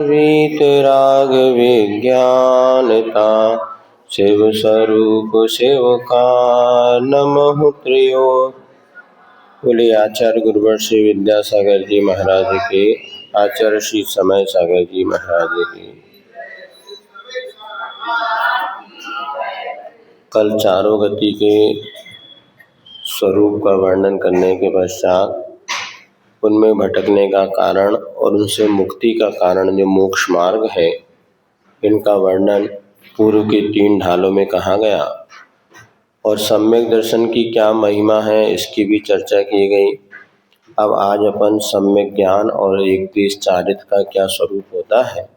वीतराग विज्ञानता शिव स्वरूप शिव का नमः त्रियो। बोले आचार्य गुरुवर श्री विद्यासागर जी महाराज के, आचार्य श्री समय सागर जी महाराज की। कल चारों गति के स्वरूप का वर्णन करने के पश्चात उनमें भटकने का कारण और उनसे मुक्ति का कारण जो मोक्ष मार्ग है, इनका वर्णन पूर्व के 3 ढालों में कहा गया और सम्यक दर्शन की क्या महिमा है इसकी भी चर्चा की गई। अब आज अपन सम्यक ज्ञान और एक देश चारित्र का क्या स्वरूप होता है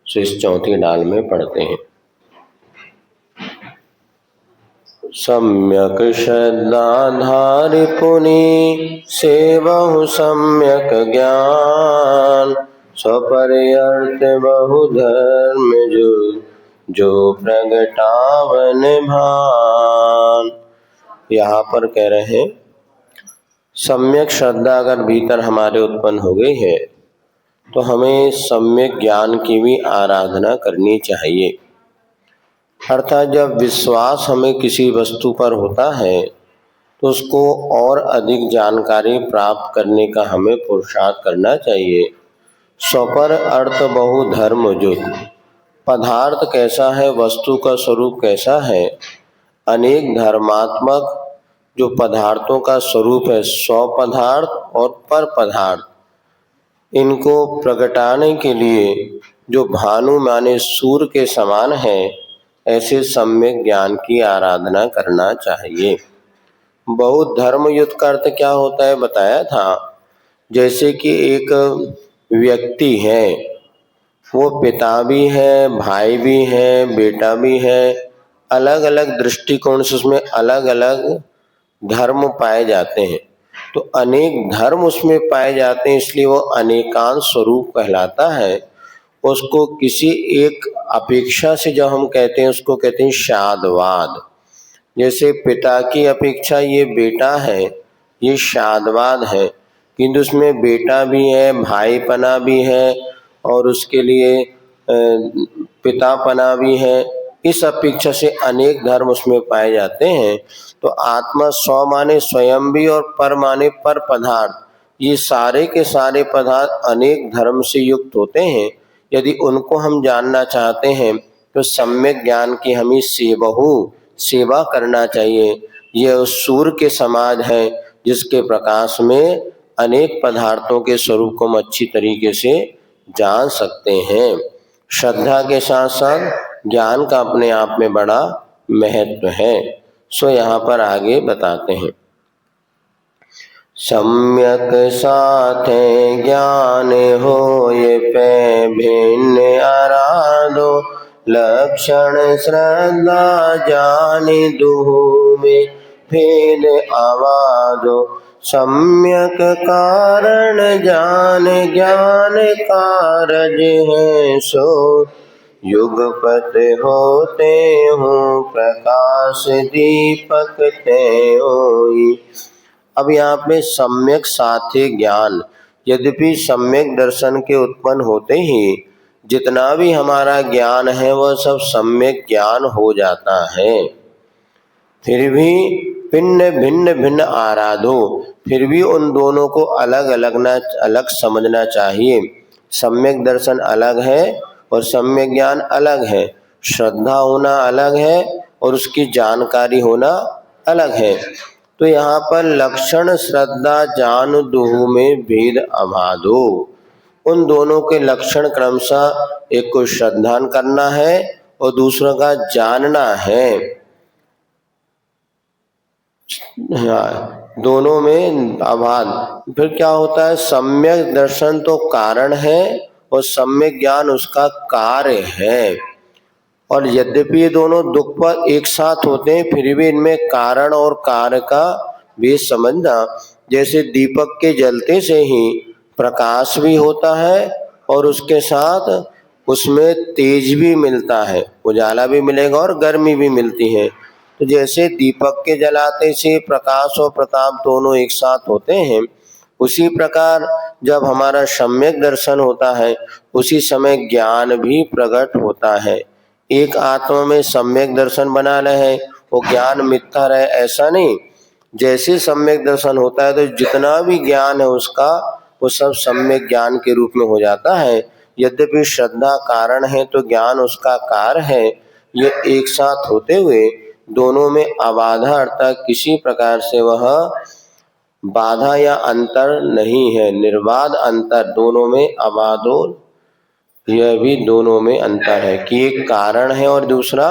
सो इस 4थी ढाल में पढ़ते हैं। सम्यक श्रद्धाधारि पुनि सेवहु सम्यक ज्ञान स्वपर्यर्थ बहु धर्म जो प्रगटावन भान। यहाँ पर कह रहे हैं सम्यक श्रद्धा अगर भीतर हमारे उत्पन्न हो गई है तो हमें सम्यक ज्ञान की भी आराधना करनी चाहिए। अर्थात जब विश्वास हमें किसी वस्तु पर होता है तो उसको और अधिक जानकारी प्राप्त करने का हमें पुरुषार्थ करना चाहिए। स्वपर अर्थ बहु धर्म युत, पदार्थ कैसा है, वस्तु का स्वरूप कैसा है, अनेक धर्मात्मक जो पदार्थों का स्वरूप है, स्व पदार्थ और पर पदार्थ, इनको प्रगटाने के लिए जो भानु माने सूर्य के समान है, ऐसे सम्यक ज्ञान की आराधना करना चाहिए। बहुत धर्म युक्त का अर्थ क्या होता है बताया था। जैसे कि एक व्यक्ति है, वो पिता भी है, भाई भी है, बेटा भी है, अलग अलग दृष्टिकोण से उसमें अलग अलग धर्म पाए जाते हैं। तो अनेक धर्म उसमें पाए जाते हैं, इसलिए वो अनेकांश स्वरूप कहलाता है। उसको किसी एक अपेक्षा से जब हम कहते हैं उसको कहते हैं शादवाद। जैसे पिता की अपेक्षा ये बेटा है, ये शादवाद है, किंतु उसमें बेटा भी है, भाईपना भी है और उसके लिए पितापना भी है। इस अपेक्षा से अनेक धर्म उसमें पाए जाते हैं। तो आत्मा स्व माने स्वयं भी और पर माने पर पदार्थ, ये सारे के सारे पदार्थ अनेक धर्म से युक्त होते हैं। यदि उनको हम जानना चाहते हैं तो सम्यक ज्ञान की हमें सेवा करना चाहिए। यह उस सूर्य के समान है जिसके प्रकाश में अनेक पदार्थों के स्वरूप को हम अच्छी तरीके से जान सकते हैं। श्रद्धा के साथ साथ ज्ञान का अपने आप में बड़ा महत्व है। सो यहाँ पर आगे बताते हैं। सम्यक साथे ज्ञान हो ये पे भिन्न आराधो लक्षण श्रद्धा जानि दुहु में भेद आवादो सम्यक कारण जान ज्ञान कारज है सो युगपत होते हूँ प्रकाश दीपक ते होई। अब यहाँ पे सम्यक साथे ज्ञान, यद्यपि सम्यक दर्शन के उत्पन्न होते ही जितना भी हमारा ज्ञान है वह सब सम्यक ज्ञान हो जाता है। फिर भी भिन्न भिन्न आराधो, फिर भी उन दोनों को अलग समझना चाहिए। सम्यक दर्शन अलग है और सम्यक ज्ञान अलग है। श्रद्धा होना अलग है और उसकी जानकारी होना अलग है। तो यहाँ पर लक्षण श्रद्धा जान दुहु में भेद अभादो, उन दोनों के लक्षण क्रमशः एक को श्रद्धा करना है और दूसरा का जानना है। दोनों में अभाद। फिर क्या होता है, सम्यक दर्शन तो कारण है और सम्यक ज्ञान उसका कार्य है। और यद्यपि ये दोनों दुख पर एक साथ होते हैं फिर भी इनमें कारण और कार्य का भी समझना। जैसे दीपक के जलते से ही प्रकाश भी होता है और उसके साथ उसमें तेज भी मिलता है, उजाला भी मिलेगा और गर्मी भी मिलती है। तो जैसे दीपक के जलाते से प्रकाश और प्रताप दोनों एक साथ होते हैं, उसी प्रकार जब हमारा सम्यक दर्शन होता है उसी समय ज्ञान भी प्रकट होता है। एक आत्मा में सम्यक दर्शन बना रहे, वो ज्ञान मिथ्या रहे, ऐसा नहीं। जैसे सम्यक दर्शन होता है तो जितना भी ज्ञान है उसका वो सब सम्यक ज्ञान के रूप में हो जाता है। यद्यपि श्रद्धा कारण है तो ज्ञान उसका कार है। ये एक साथ होते हुए दोनों में अबाधा अर्थात किसी प्रकार से वह बाधा या अंतर नहीं है, निर्बाध अंतर, दोनों में अबाधो, यह भी दोनों में अंतर है कि एक कारण है और दूसरा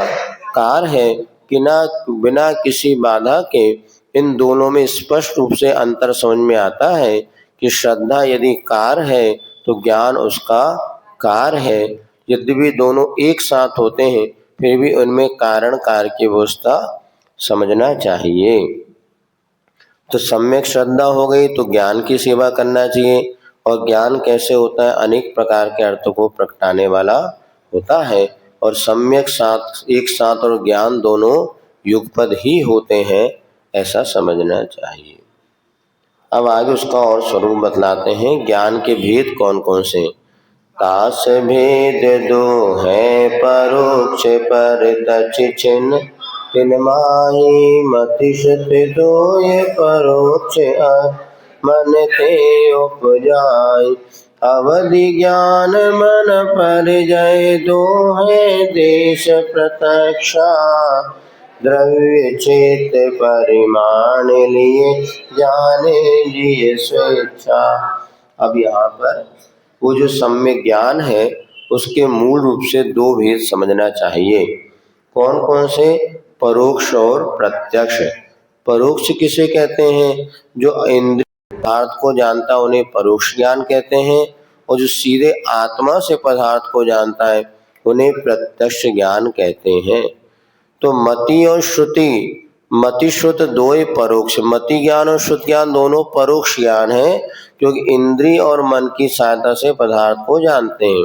कार है, कि ना बिना किसी बाधा के इन दोनों में स्पष्ट रूप से अंतर समझ में आता है कि श्रद्धा यदि कार है तो ज्ञान उसका कार है। यद्यपि दोनों एक साथ होते हैं फिर भी उनमें कारण कार की व्यवस्था समझना चाहिए। तो सम्यक श्रद्धा हो गई तो ज्ञान की सेवा करना चाहिए, और ज्ञान कैसे होता है, अनेक प्रकार के अर्थों को प्रगटाने वाला होता है, और सम्यक साथ एक साथ और ज्ञान दोनों युगपद ही होते हैं, ऐसा समझना चाहिए। अब आगे उसका और स्वरूप बतलाते हैं। ज्ञान के भेद कौन कौन से? तास भेद दो है परोक्ष परतच छिन्न, तिन माही मति श्रुति दो ये परोक्ष मन ते उपजाय। अवधि ज्ञान मन परिजय दो है देश प्रत्यक्षा, द्रव्य चेत परिमाण लिए जाने लिए स्वेच्छा। अब यहाँ पर वो जो सम्यक ज्ञान है उसके मूल रूप से दो भेद समझना चाहिए। कौन कौन से? परोक्ष और प्रत्यक्ष। परोक्ष किसे कहते हैं? जो इंद्रिय पदार्थ को जानता है उन्हें परोक्ष ज्ञान कहते हैं, और जो सीधे आत्मा से पदार्थ को जानता है उन्हें प्रत्यक्ष ज्ञान कहते हैं। तो मति और श्रुति, मति श्रुत दो ही परोक्ष, मति ज्ञान और श्रुत ज्ञान दोनों परोक्ष ज्ञान है, क्योंकि इंद्रिय और मन की सहायता से पदार्थ को जानते हैं।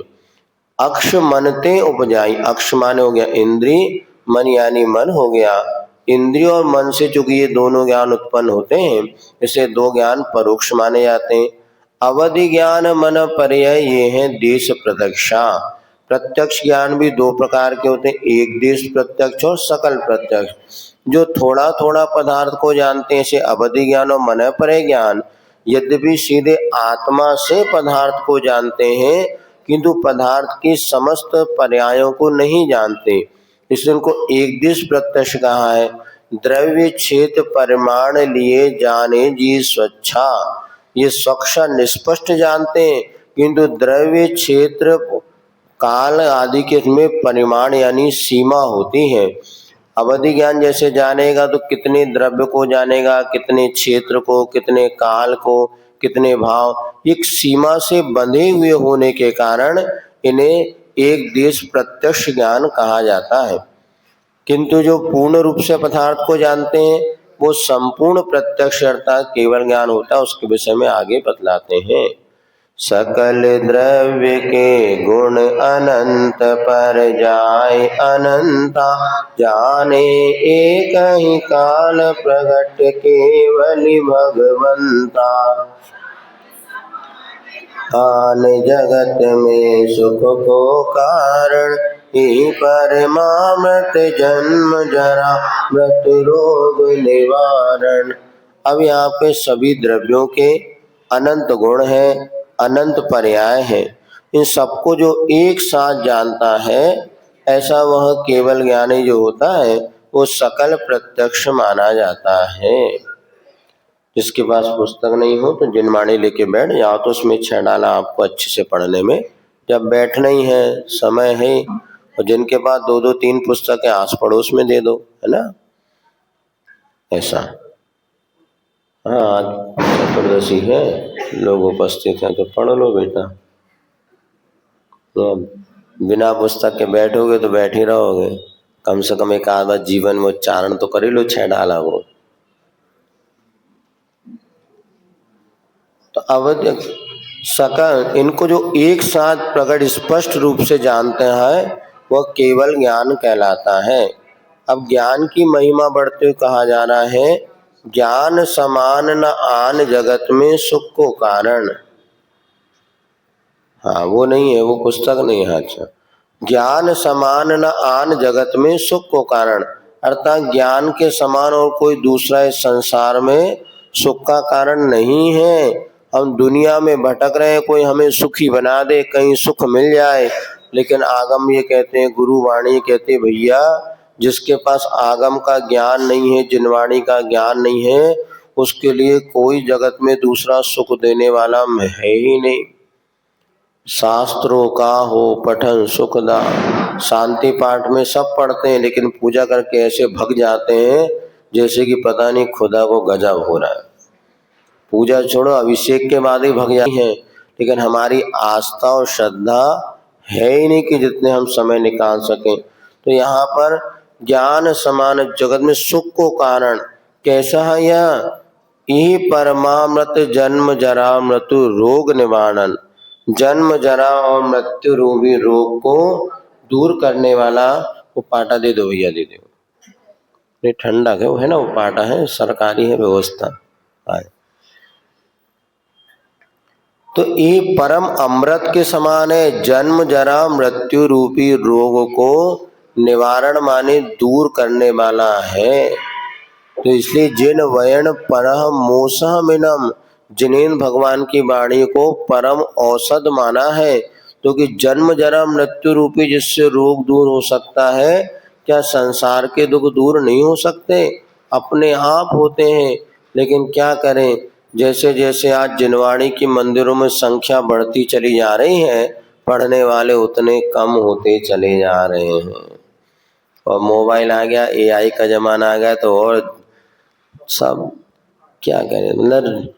अक्ष मनते उपजाई, अक्ष माने हो गया इंद्रिय, मन यानी मन हो गया। इंद्रिय और मन से चूंकि ये दोनों ज्ञान उत्पन्न होते हैं इसे दो ज्ञान परोक्ष माने जाते हैं। अवधि ज्ञान मन पर्याय ये है देश प्रत्यक्षा। प्रत्यक्ष ज्ञान भी दो प्रकार के होते हैं, एक देश प्रत्यक्ष और सकल प्रत्यक्ष। जो थोड़ा थोड़ा पदार्थ को जानते हैं इसे अवधि ज्ञान और मन पर्याय ज्ञान। यद्यपि सीधे आत्मा से पदार्थ को जानते हैं किंतु पदार्थ की समस्त पर्यायों को नहीं जानते, इसलिए उनको एक दिश प्रत्यक्ष कहा है। द्रव्य क्षेत्र परिमाण लिए जाने जी स्वच्छा, ये स्वच्छ निष्पष्ट जानते हैं किंतु द्रव्य क्षेत्र काल आदि के में परिमाण यानी सीमा होती है। अवधि ज्ञान जैसे जानेगा तो कितने द्रव्य को जानेगा, कितने क्षेत्र को, कितने काल को, कितने भाव, एक सीमा से बंधे हुए होने के कारण इन्हें एक देश प्रत्यक्ष ज्ञान कहा जाता है। किंतु जो पूर्ण रूप से पदार्थ को जानते हैं वो संपूर्ण प्रत्यक्ष अर्थात केवल ज्ञान होता है, उसके विषय में आगे बतलाते हैं। सकल द्रव्य के गुण अनंत पर जाय अनंता, जाने एक ही काल प्रगट केवली भगवंता। आन जगत में सुख को कारण, ही परमामृत जन्म जरा मृत रोग निवारण। अब यहाँ पे सभी द्रव्यों के अनंत गुण हैं, अनंत पर्याय है, इन सबको जो एक साथ जानता है ऐसा वह केवल ज्ञानी जो होता है वो सकल प्रत्यक्ष माना जाता है। जिसके पास पुस्तक नहीं हो तो जिनवाणी लेके बैठ जाओ, तो उसमें इच्छा डाला आपको अच्छे से पढ़ने में, जब बैठना ही है समय है, और जिनके पास दो दो तीन पुस्तकें आस पड़ोस में दे दो, है ना, ऐसा। हाँ आज चतुर्दशी है, लोग उपस्थित हैं तो पढ़ लो बेटा। तो बिना पुस्तक के बैठोगे तो बैठ ही रहोगे, कम से कम एक आध बार जीवन में उच्चारण तो कर ही लो 6 डाला वो। तो अवधि सकल, इनको जो एक साथ प्रकट स्पष्ट रूप से जानते हैं वह केवल ज्ञान कहलाता है। अब ज्ञान की महिमा बढ़ते हुए कहा जा रहा है, ज्ञान समान न आन जगत में सुख को कारण। हाँ वो नहीं है, वो पुस्तक नहीं है। अच्छा, ज्ञान समान न आन जगत में सुख को कारण, अर्थात ज्ञान के समान और कोई दूसरा इस संसार में सुख का कारण नहीं है। हम दुनिया में भटक रहे हैं, कोई हमें सुखी बना दे, कहीं सुख मिल जाए, लेकिन आगम ये कहते हैं, गुरु वाणी कहते हैं, भैया जिसके पास आगम का ज्ञान नहीं है, जिनवाणी का ज्ञान नहीं है, उसके लिए कोई जगत में दूसरा सुख देने वाला है ही नहीं। शास्त्रों का हो पठन सुखदा, शांति पाठ में सब पढ़ते हैं, लेकिन पूजा करके ऐसे भग जाते हैं जैसे कि पता नहीं खुदा को गजब हो रहा है। पूजा छोड़ो, अभिषेक के बाद ही भग जाते हैं, लेकिन हमारी आस्था और श्रद्धा है ही नहीं कि जितने हम समय निकाल सकें। तो यहाँ पर ज्ञान समान जगत में सुख को कारण कैसा है यह? यही परमामृत जन्म जरा मृत्यु रोग निवारण, जन्म जरा और मृत्यु रूपी रोग को दूर करने वाला। वो पाटा दे दो भैया, दे दो। नहीं ठंडा है वो, है ना, वो पाटा है, सरकारी है व्यवस्था। तो ये परम अमृत के समान है, जन्म जरा मृत्यु रूपी रोग को निवारण माने दूर करने वाला है। तो इसलिए जिन वयन परह मोसह मिनम, जिनेन भगवान की वाणी को परम औषध माना है। तो कि जन्म जरा मृत्यु रूपी जिससे रोग दूर हो सकता है, क्या संसार के दुख दूर नहीं हो सकते? अपने आप होते हैं। लेकिन क्या करें, जैसे जैसे आज जिनवाणी की मंदिरों में संख्या बढ़ती चली जा रही है, पढ़ने वाले उतने कम होते चले जा रहे हैं। और मोबाइल आ गया, AI का जमाना आ गया, तो और सब क्या करें। मतलब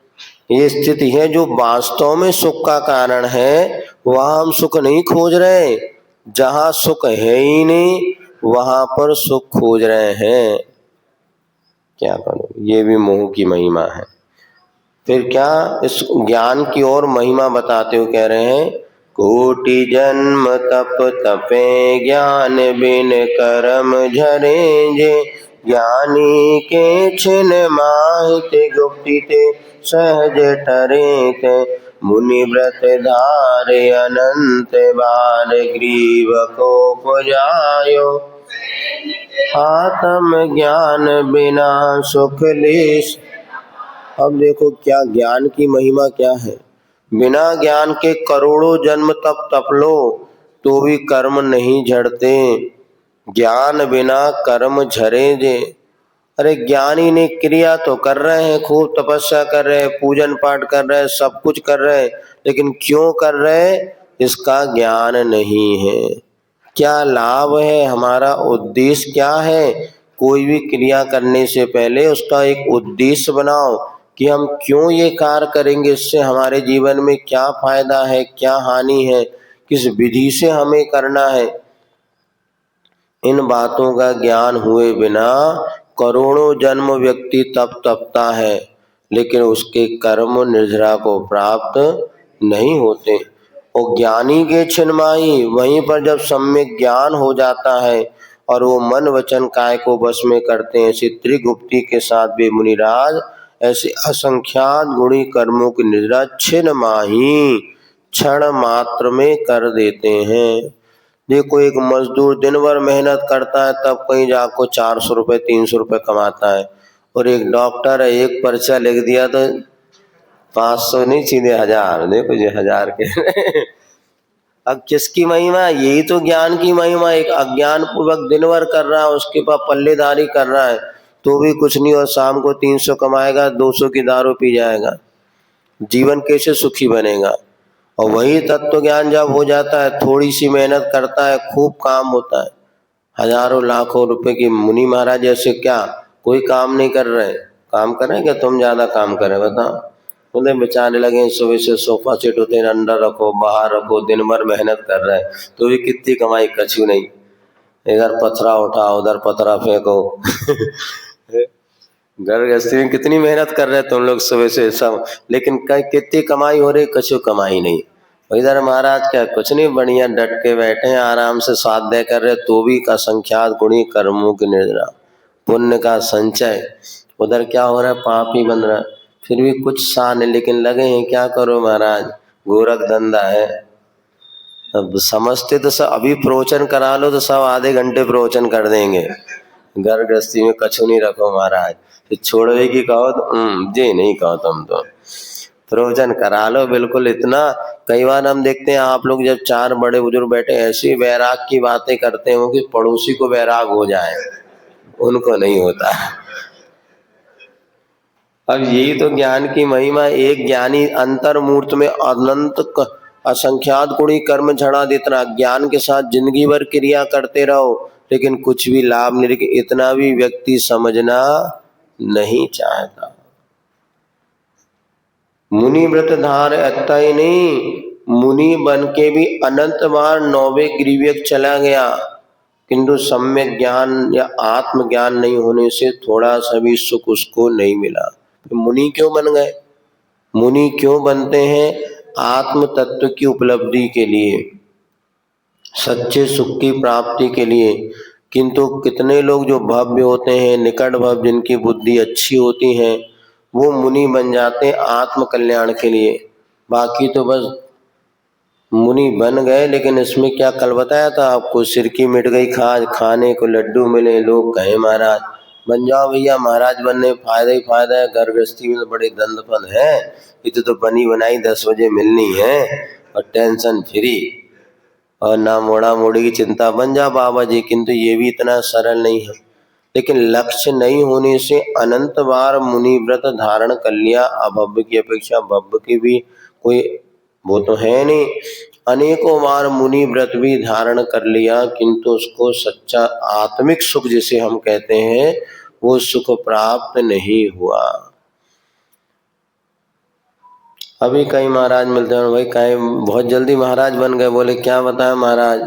ये स्थिति है, जो वास्तव में सुख का कारण है वहां हम सुख नहीं खोज रहे, जहां सुख है ही नहीं वहां पर सुख खोज रहे हैं। क्या करूं, ये भी मोह की महिमा है। फिर क्या, इस ज्ञान की ओर महिमा बताते हुए कह रहे हैं, कोटि जन्म तप तपे ज्ञान बिन कर्म झरे जे, ज्ञानी के छिन माहित गुप्ति ते सहज टरे ते, मुनि व्रत धारे अनंत बार ग्रीव को पुजायो, आत्म ज्ञान बिना सुख लेश। अब देखो क्या ज्ञान की महिमा क्या है। बिना ज्ञान के करोड़ों जन्म तप लो तो भी कर्म नहीं झड़ते, ज्ञान बिना कर्म झरे जे। अरे ज्ञानी ने क्रिया तो कर रहे हैं, खूब तपस्या कर रहे हैं, पूजन पाठ कर रहे हैं, सब कुछ कर रहे हैं, लेकिन क्यों कर रहे हैं? इसका ज्ञान नहीं है। क्या लाभ है, हमारा उद्देश्य क्या है? कोई भी क्रिया करने से पहले उसका एक उद्देश्य बनाओ कि हम क्यों ये कार्य करेंगे, इससे हमारे जीवन में क्या फायदा है, क्या हानि है, किस विधि से हमें करना है। इन बातों का ज्ञान हुए बिना करोड़ों जन्म व्यक्ति तपता है, लेकिन उसके कर्म निर्जरा को प्राप्त नहीं होते। और ज्ञानी के छिन्माई, वहीं पर जब सम्यक ज्ञान हो जाता है और वो मन वचन काय को वश में करते हैं, ऐसे त्रिगुप्ति के साथ भी मुनिराज ऐसे असंख्यात गुणी कर्मों की निद्रा छिन्माही क्षण मात्र में कर देते हैं। देखो एक मजदूर दिन भर मेहनत करता है, तब कहीं जाकर 400 रुपये 300 रुपये कमाता है, और एक डॉक्टर है, एक पर्चा लिख दिया तो 500 नहीं सीधे 1000। देखो ये 1000 के अब किसकी महिमा? यही तो ज्ञान की महिमा। एक अज्ञान पूर्वक दिन भर कर रहा है, उसके पास पल्लेदारी कर रहा है तो भी कुछ नहीं, और शाम को 300 कमाएगा, 200 की दारू पी जाएगा, जीवन कैसे सुखी बनेगा? और वही तत्व ज्ञान जब हो जाता है, थोड़ी सी मेहनत करता है, खूब काम होता है, हजारों लाखों रुपए की। मुनि महाराज ऐसे क्या कोई काम नहीं कर रहे? काम कर रहे हैं क्या? तुम ज्यादा काम कर रहे बताओ? बोले बेचारे लगे सुबह से सोफा सेट होते हैं, अंदर रखो बाहर रखो, दिन भर मेहनत कर रहे हैं तो भी कितनी कमाई, कछु नहीं। इधर पथरा उठाओ, उधर पथरा फेंको घर गृहस्थी में कितनी मेहनत कर रहे हैं तुम लोग सुबह से सब, लेकिन कितनी कमाई हो रही? कछु कमाई नहीं। इधर महाराज क्या कुछ नहीं, बढ़िया डट के बैठे हैं, आराम से स्वाध्याय कर रहे, तो भी का संख्यात गुणी कर्मों की निद्रा, पुण्य का संचय। उधर क्या हो रहा है? पाप ही बन रहा है। फिर भी कुछ सा नहीं, लेकिन लगे हैं क्या करो महाराज, गोरख धंधा है, अब समझते तो सब, अभी प्रवचन करा लो तो सब आधे घंटे प्रवचन कर देंगे, घर गृहस्थी में कछु नहीं रखो महाराज, तो छोड़वे की कहो तो जी नहीं कहो तुम तो प्रवचन करा लो बिल्कुल। इतना कई बार हम देखते हैं आप लोग जब चार बड़े बुजुर्ग बैठे ऐसी वैराग की बातें करते हो कि पड़ोसी को वैराग हो जाए, उनको नहीं होता। अब यही तो ज्ञान की महिमा, एक ज्ञानी अंतर मूर्त में अनंत असंख्यात गुणी कर्म झड़ा देता, ज्ञान के साथ जिंदगी भर क्रिया करते रहो लेकिन कुछ भी लाभ नहीं, लेकिन इतना भी व्यक्ति समझना नहीं चाहता। मुनि व्रत धार अत्ता ही नहीं, मुनि बन के भी अनंत बार 9वें गिरिवक चला गया, किंतु सम्यक ज्ञान या आत्मज्ञान नहीं होने से थोड़ा सा भी सुख उसको नहीं मिला। तो मुनि क्यों बन गए? मुनि क्यों बनते हैं? आत्म तत्व की उपलब्धि के लिए, सच्चे सुख की प्राप्ति के लिए। किंतु कितने लोग जो भव्य होते हैं, निकट भव्य, जिनकी बुद्धि अच्छी होती है, वो मुनि बन जाते हैं आत्म कल्याण के लिए। बाकी तो बस मुनि बन गए, लेकिन इसमें क्या कल बताया था आपको, सिर की मिट गई खाज, खाने को लड्डू मिले, लोग कहे महाराज बन जाओ भैया, महाराज बनने फायदा ही फायदा है, घर गृहस्थी में तो बड़े दंदपन है, इतने तो बनी बनाई 10 बजे मिलनी है और टेंशन फ्री और ना मोड़ा मोड़ी की चिंता, बन जा बाबा जी। किंतु ये भी इतना सरल नहीं है। लेकिन लक्ष्य नहीं होने से अनंत बार मुनि व्रत धारण कर लिया, अभव्य की अपेक्षा भव्य की भी कोई वो तो है नहीं, अनेकों बार मुनि व्रत भी धारण कर लिया, किंतु उसको सच्चा आत्मिक सुख जिसे हम कहते हैं वो सुख प्राप्त नहीं हुआ। अभी कई महाराज मिलते हैं, भाई कहीं बहुत जल्दी महाराज बन गए, बोले क्या बताया महाराज,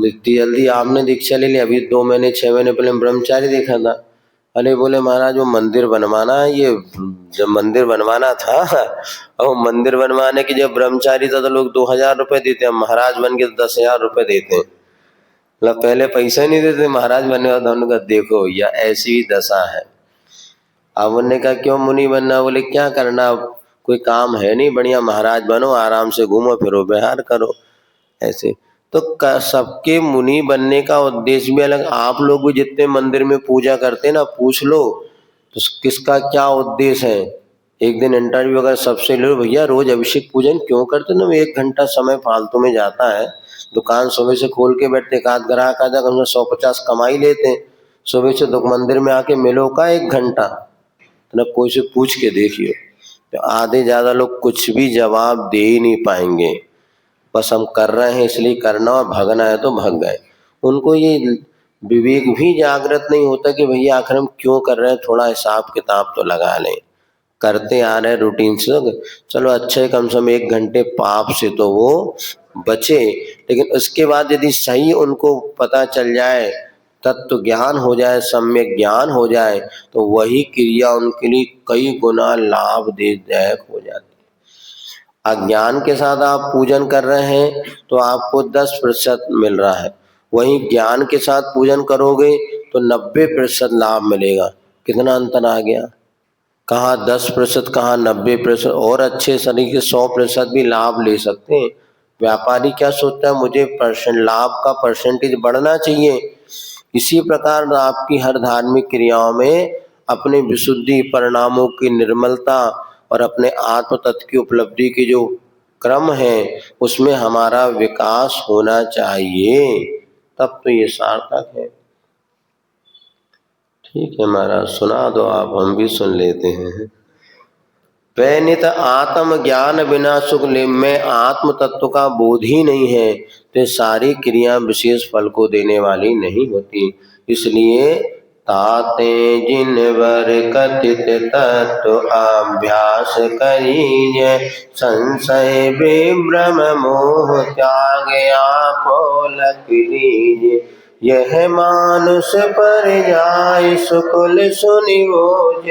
इतनी जल्दी आपने दीक्षा ले ली? अभी 2 महीने 6 महीने पहले ब्रह्मचारी देखा था। अरे बोले महाराज वो मंदिर बनवाना है, ये जब मंदिर बनवाना था और मंदिर बनवाने की जब ब्रह्मचारी था तो लोग 2000 रुपए देते हैं, महाराज बन के 10,000 रुपए देते हैं। मतलब पहले पैसा नहीं देते, महाराज बनने वाला, उन्होंने कहा देखो या ऐसी ही दशा है। अब उन्होंने कहा क्यों मुनि बनना? बोले क्या करना, अब कोई काम है नहीं, बढ़िया महाराज बनो, आराम से घूमो फिरो विहार करो ऐसे। तो सबके मुनि बनने का उद्देश्य भी अलग। आप लोग भी जितने मंदिर में पूजा करते हैं ना, पूछ लो तो किसका क्या उद्देश्य है। एक दिन इंटरव्यू अगर सबसे लो, भैया रोज अभिषेक पूजन क्यों करते ना? 1 घंटा समय फालतू में जाता है, दुकान सुबह से खोल के बैठते, एक आध ग्राहक आ जाए, कम से 150 कमाई लेते हैं। सुबह से मंदिर में आके मिलो का 1 घंटा, तो कोई से पूछ के देखिए, तो आधे ज्यादा लोग कुछ भी जवाब दे ही नहीं पाएंगे। बस हम कर रहे हैं इसलिए करना, और भगना है तो भग गए। उनको ये विवेक भी जागृत नहीं होता कि भैया आखिर हम क्यों कर रहे हैं, थोड़ा हिसाब किताब तो लगा लें। करते आ रहे रूटीन से, चलो अच्छा है, कम से कम 1 घंटे पाप से तो वो बचे। लेकिन उसके बाद यदि सही उनको पता चल जाए, तत्व ज्ञान हो जाए, सम्यक ज्ञान हो जाए, तो वही क्रिया उनके लिए कई गुना लाभदायक हो जाती है। अज्ञान के साथ आप पूजन कर रहे हैं तो आपको 10% मिल रहा है, वहीं ज्ञान के साथ पूजन करोगे तो 90% लाभ मिलेगा। कितना अंतर आ गया, कहाँ 10%, कहाँ 90%, और अच्छे तरीके 100% भी लाभ ले सकते हैं। व्यापारी क्या सोचता है, मुझे लाभ का परसेंटेज बढ़ना चाहिए। इसी प्रकार आपकी हर धार्मिक क्रियाओं में अपने विशुद्धि, परिणामों की निर्मलता और अपने आत्म तत्व की उपलब्धि की जो क्रम है उसमें हमारा विकास होना चाहिए, तब तो ये सार्थक है। ठीक है महाराज, सुना दो आप, हम भी सुन लेते हैं। वैनित आत्म ज्ञान बिना सुख में आत्म तत्व का बोध ही नहीं है, तो सारी क्रिया विशेष फल को देने वाली नहीं होती। इसलिए ताते जिन वर कथित तत्व अभ्यास करिए, संशय विभ्रम मोह त्याग आपो लख लीजिए। यह मानुष पर जाय सुकुल सुनिवोज,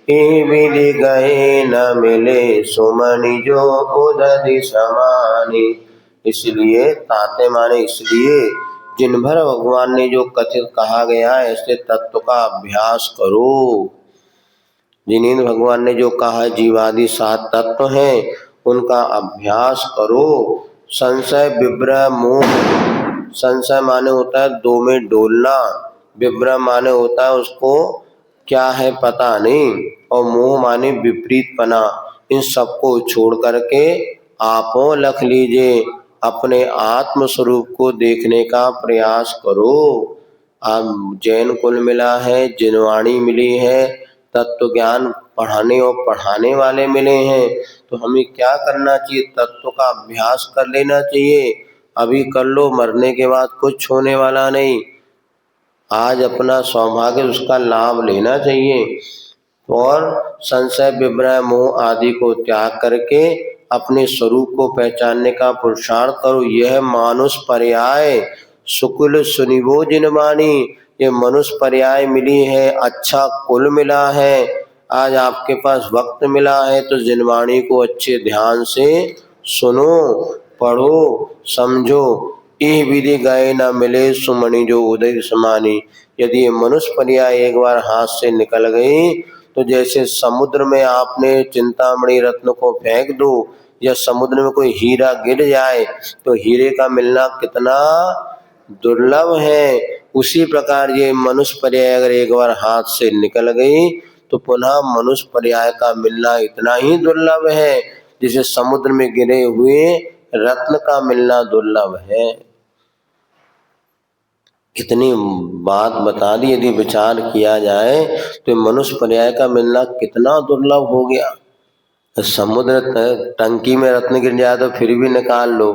विधि गए न मिले सुमनि जो उदधि समानी। इसलिए ताते माने इसलिए, जिन भर भगवान ने जो कथित कहा गया है ऐसे तत्व का अभ्यास करो। जिन्हें भगवान ने जो कहा जीवादि 7 तत्व हैं उनका अभ्यास करो। संशय विभ्रह मोह, संशय माने होता है दो में डोलना, विभ्रह माने होता है उसको क्या है पता नहीं, और मोह माने विपरीतपना। इन सबको छोड़ करके आपो लख लीजिए, अपने आत्म स्वरूप को देखने का प्रयास करो। अब जैन कुल मिला है, जिनवाणी मिली है, तत्व ज्ञान पढ़ाने और पढ़ाने वाले मिले हैं, तो हमें क्या करना चाहिए? तत्व का अभ्यास कर लेना चाहिए। अभी कर लो, मरने के बाद कुछ होने वाला नहीं। आज अपना सौभाग्य, उसका लाभ लेना चाहिए। और संशय विभ्रह मोह आदि को त्याग करके अपने स्वरूप को पहचानने का पुरुषार्थ करो। यह मानुष पर्याय सुकुल सुनिवो जिनवाणी, ये मनुष्य पर्याय मिली है, अच्छा कुल मिला है। आज आपके पास वक्त मिला है तो जिनवाणी को अच्छे ध्यान से सुनो, पढ़ो, समझो। इह विधि गए न मिले सुमणि जो उदय समानी। यदि ये मनुष्य पर्याय एक बार हाथ से निकल गई तो जैसे समुद्र में आपने चिंतामणि रत्न को फेंक दो, या समुद्र में कोई हीरा गिर जाए तो हीरे का मिलना कितना दुर्लभ है, उसी प्रकार ये मनुष्य पर्याय अगर एक बार हाथ से निकल गई तो पुनः मनुष्य पर्याय का मिलना इतना ही दुर्लभ है जिसे समुद्र में गिरे हुए रत्न का मिलना दुर्लभ है। इतनी बात बता दी, यदि विचार किया जाए तो मनुष्य पर्याय का मिलना कितना दुर्लभ हो गया। समुद्र टंकी में रत्न गिर जाए तो फिर भी निकाल लो,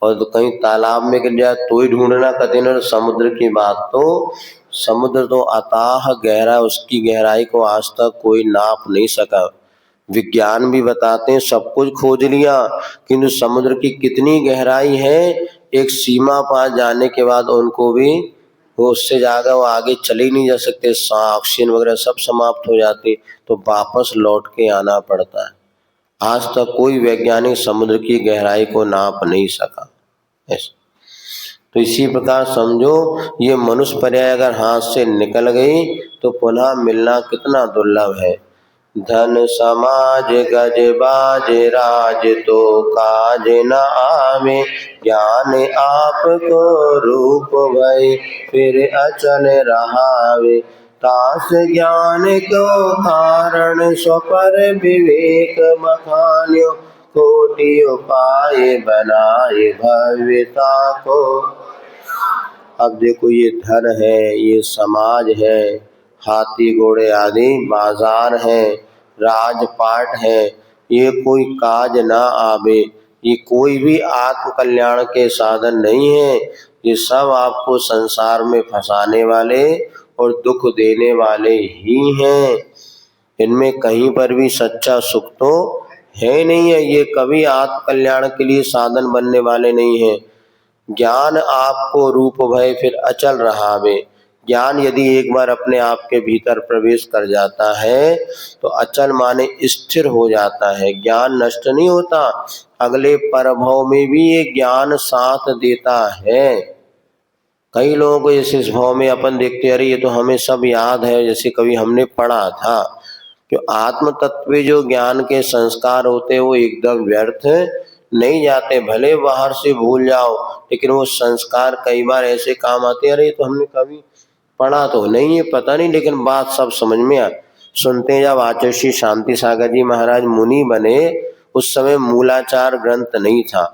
और तो कहीं तालाब में गिर जाए तो ही ढूंढना कठिन है। समुद्र की बात तो, समुद्र तो अथाह गहरा, उसकी गहराई को आज तक कोई नाप नहीं सका। विज्ञान भी बताते हैं सब कुछ खोज लिया, किंतु समुद्र की कितनी गहराई है, एक सीमा पार जाने के बाद उनको भी वो उससे जाकर वो आगे चले ही नहीं जा सकते। ऑक्सीजन वगैरह सब समाप्त हो जाते, तो वापस लौट के आना पड़ता है। आज तक कोई वैज्ञानिक समुद्र की गहराई को नाप नहीं सका। तो इसी प्रकार समझो, ये मनुष्य पर्याय अगर हाथ से निकल गई तो पुनः मिलना कितना दुर्लभ है। धन समाज गज बाज राज तो काज न आवे, ज्ञान आपको रूप भय फिर अचल रहावे। तास ज्ञान को कारण स्वपर विवेक बखान्यो, कोटि उपाय बनाए भव्यता को। अब देखो, ये धन है, ये समाज है, हाथी घोड़े आदि बाजार है, राजपाट है, ये कोई काज ना आवे, ये कोई भी आत्म कल्याण के साधन नहीं है। ये सब आपको संसार में फंसाने वाले और दुख देने वाले ही हैं। इनमें कहीं पर भी सच्चा सुख तो है नहीं है। ये कभी आत्म कल्याण के लिए साधन बनने वाले नहीं है। ज्ञान आपको रूप भय फिर अचल रहावे। ज्ञान यदि एक बार अपने आप के भीतर प्रवेश कर जाता है तो अचल माने स्थिर हो जाता है। ज्ञान नष्ट नहीं होता, अगले परभव में भी ये ज्ञान साथ देता है। कई लोगों को इस भाव में अपन देखते हैं, अरे ये तो हमें सब याद है, जैसे कभी हमने पढ़ा था। कि आत्म तत्व जो ज्ञान के संस्कार होते हैं वो एकदम व्यर्थ नहीं जाते। भले बाहर से भूल जाओ, लेकिन वो संस्कार कई बार ऐसे काम आते हैं, अरे ये तो हमने कभी पढ़ा तो नहीं है, पता नहीं, लेकिन बात सब समझ में आ। सुनते जब आचार्य शांति सागर जी महाराज मुनि बने, उस समय मूलाचार ग्रंथ नहीं था।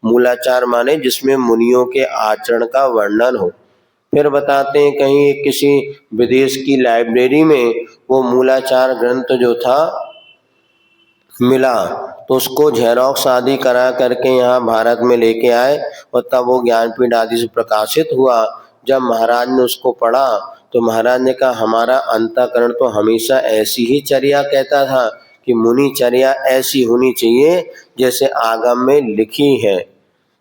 मूलाचार माने जिसमें मुनियों के आचरण का वर्णन हो। फिर बताते हैं कहीं किसी विदेश की लाइब्रेरी में वो मूलाचार ग्रंथ जो था मिला, तो उसको झेरॉक्स आदि करा करके यहाँ भारत में लेके आए, और तब वो ज्ञानपीठ आदि से प्रकाशित हुआ। जब महाराज ने उसको पढ़ा तो महाराज ने कहा, हमारा अंतःकरण तो हमेशा ऐसी ही चर्या कहता था कि मुनि चर्या ऐसी होनी चाहिए जैसे आगम में लिखी है।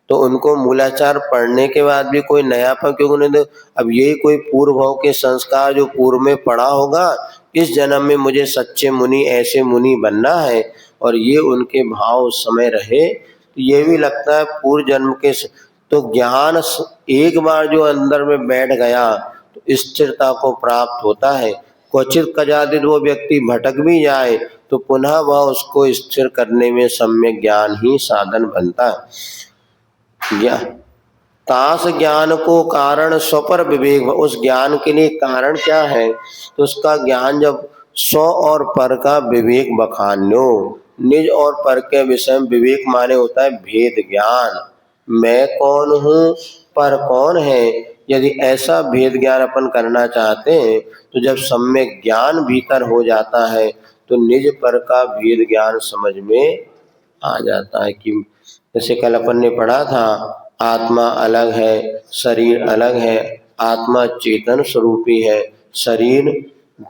तो उनको मूलाचार पढ़ने के बाद भी कोई नयापन क्यों नहीं दे? अब यही कोई पूर्व भाव के संस्कार जो पूर्व में पढ़ा होगा, इस जन्म में मुझे सच्चे मुनि, ऐसे मुनि बनना है, और ये उनके भाव उस समय रहे, तो ये भी लगता है पूर्व जन्म के। तो ज्ञान एक बार जो अंदर में बैठ गया तो स्थिरता को प्राप्त होता है। क्वचित कदाचित वो व्यक्ति भटक भी जाए, तो पुनः वह उसको स्थिर करने में सम्यक ज्ञान ही साधन बनता है। तास ज्ञान को कारण स्वपर विवेक, उस ज्ञान के लिए कारण क्या है? तो उसका ज्ञान जब स्व और पर का विवेक बखान्यो, निज और पर के विषय में विवेक माने होता है भेद ज्ञान। मैं कौन हूँ, पर कौन है, यदि ऐसा भेद ज्ञान अपन करना चाहते हैं तो जब सम्यक ज्ञान भीतर हो जाता है तो निज पर का भेद ज्ञान समझ में आ जाता है। कि जैसे कल अपन ने पढ़ा था, आत्मा अलग है, शरीर अलग है, आत्मा चेतन स्वरूपी है, शरीर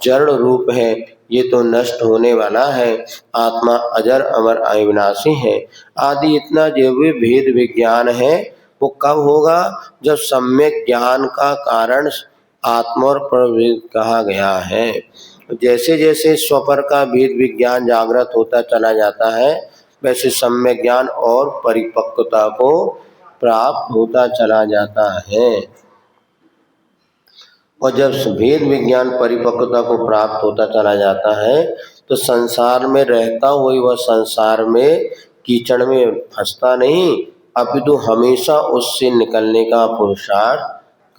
जड़ रूप है, ये तो नष्ट होने वाला है, आत्मा अजर अमर अविनाशी है आदि। इतना जो भी भेद विज्ञान है वो कब होगा? जब सम्यक ज्ञान का कारण आत्मा और प्रवेद कहा गया है। जैसे जैसे स्वपर का भेद विज्ञान जागृत होता चला जाता है वैसे सम्यक ज्ञान और परिपक्वता को प्राप्त होता चला जाता है। और जब भेद विज्ञान परिपक्वता को प्राप्त होता चला जाता है तो संसार में रहता हुआ वह संसार में कीचड़ में फंसता नहीं, अपितु हमेशा उससे निकलने का पुरुषार्थ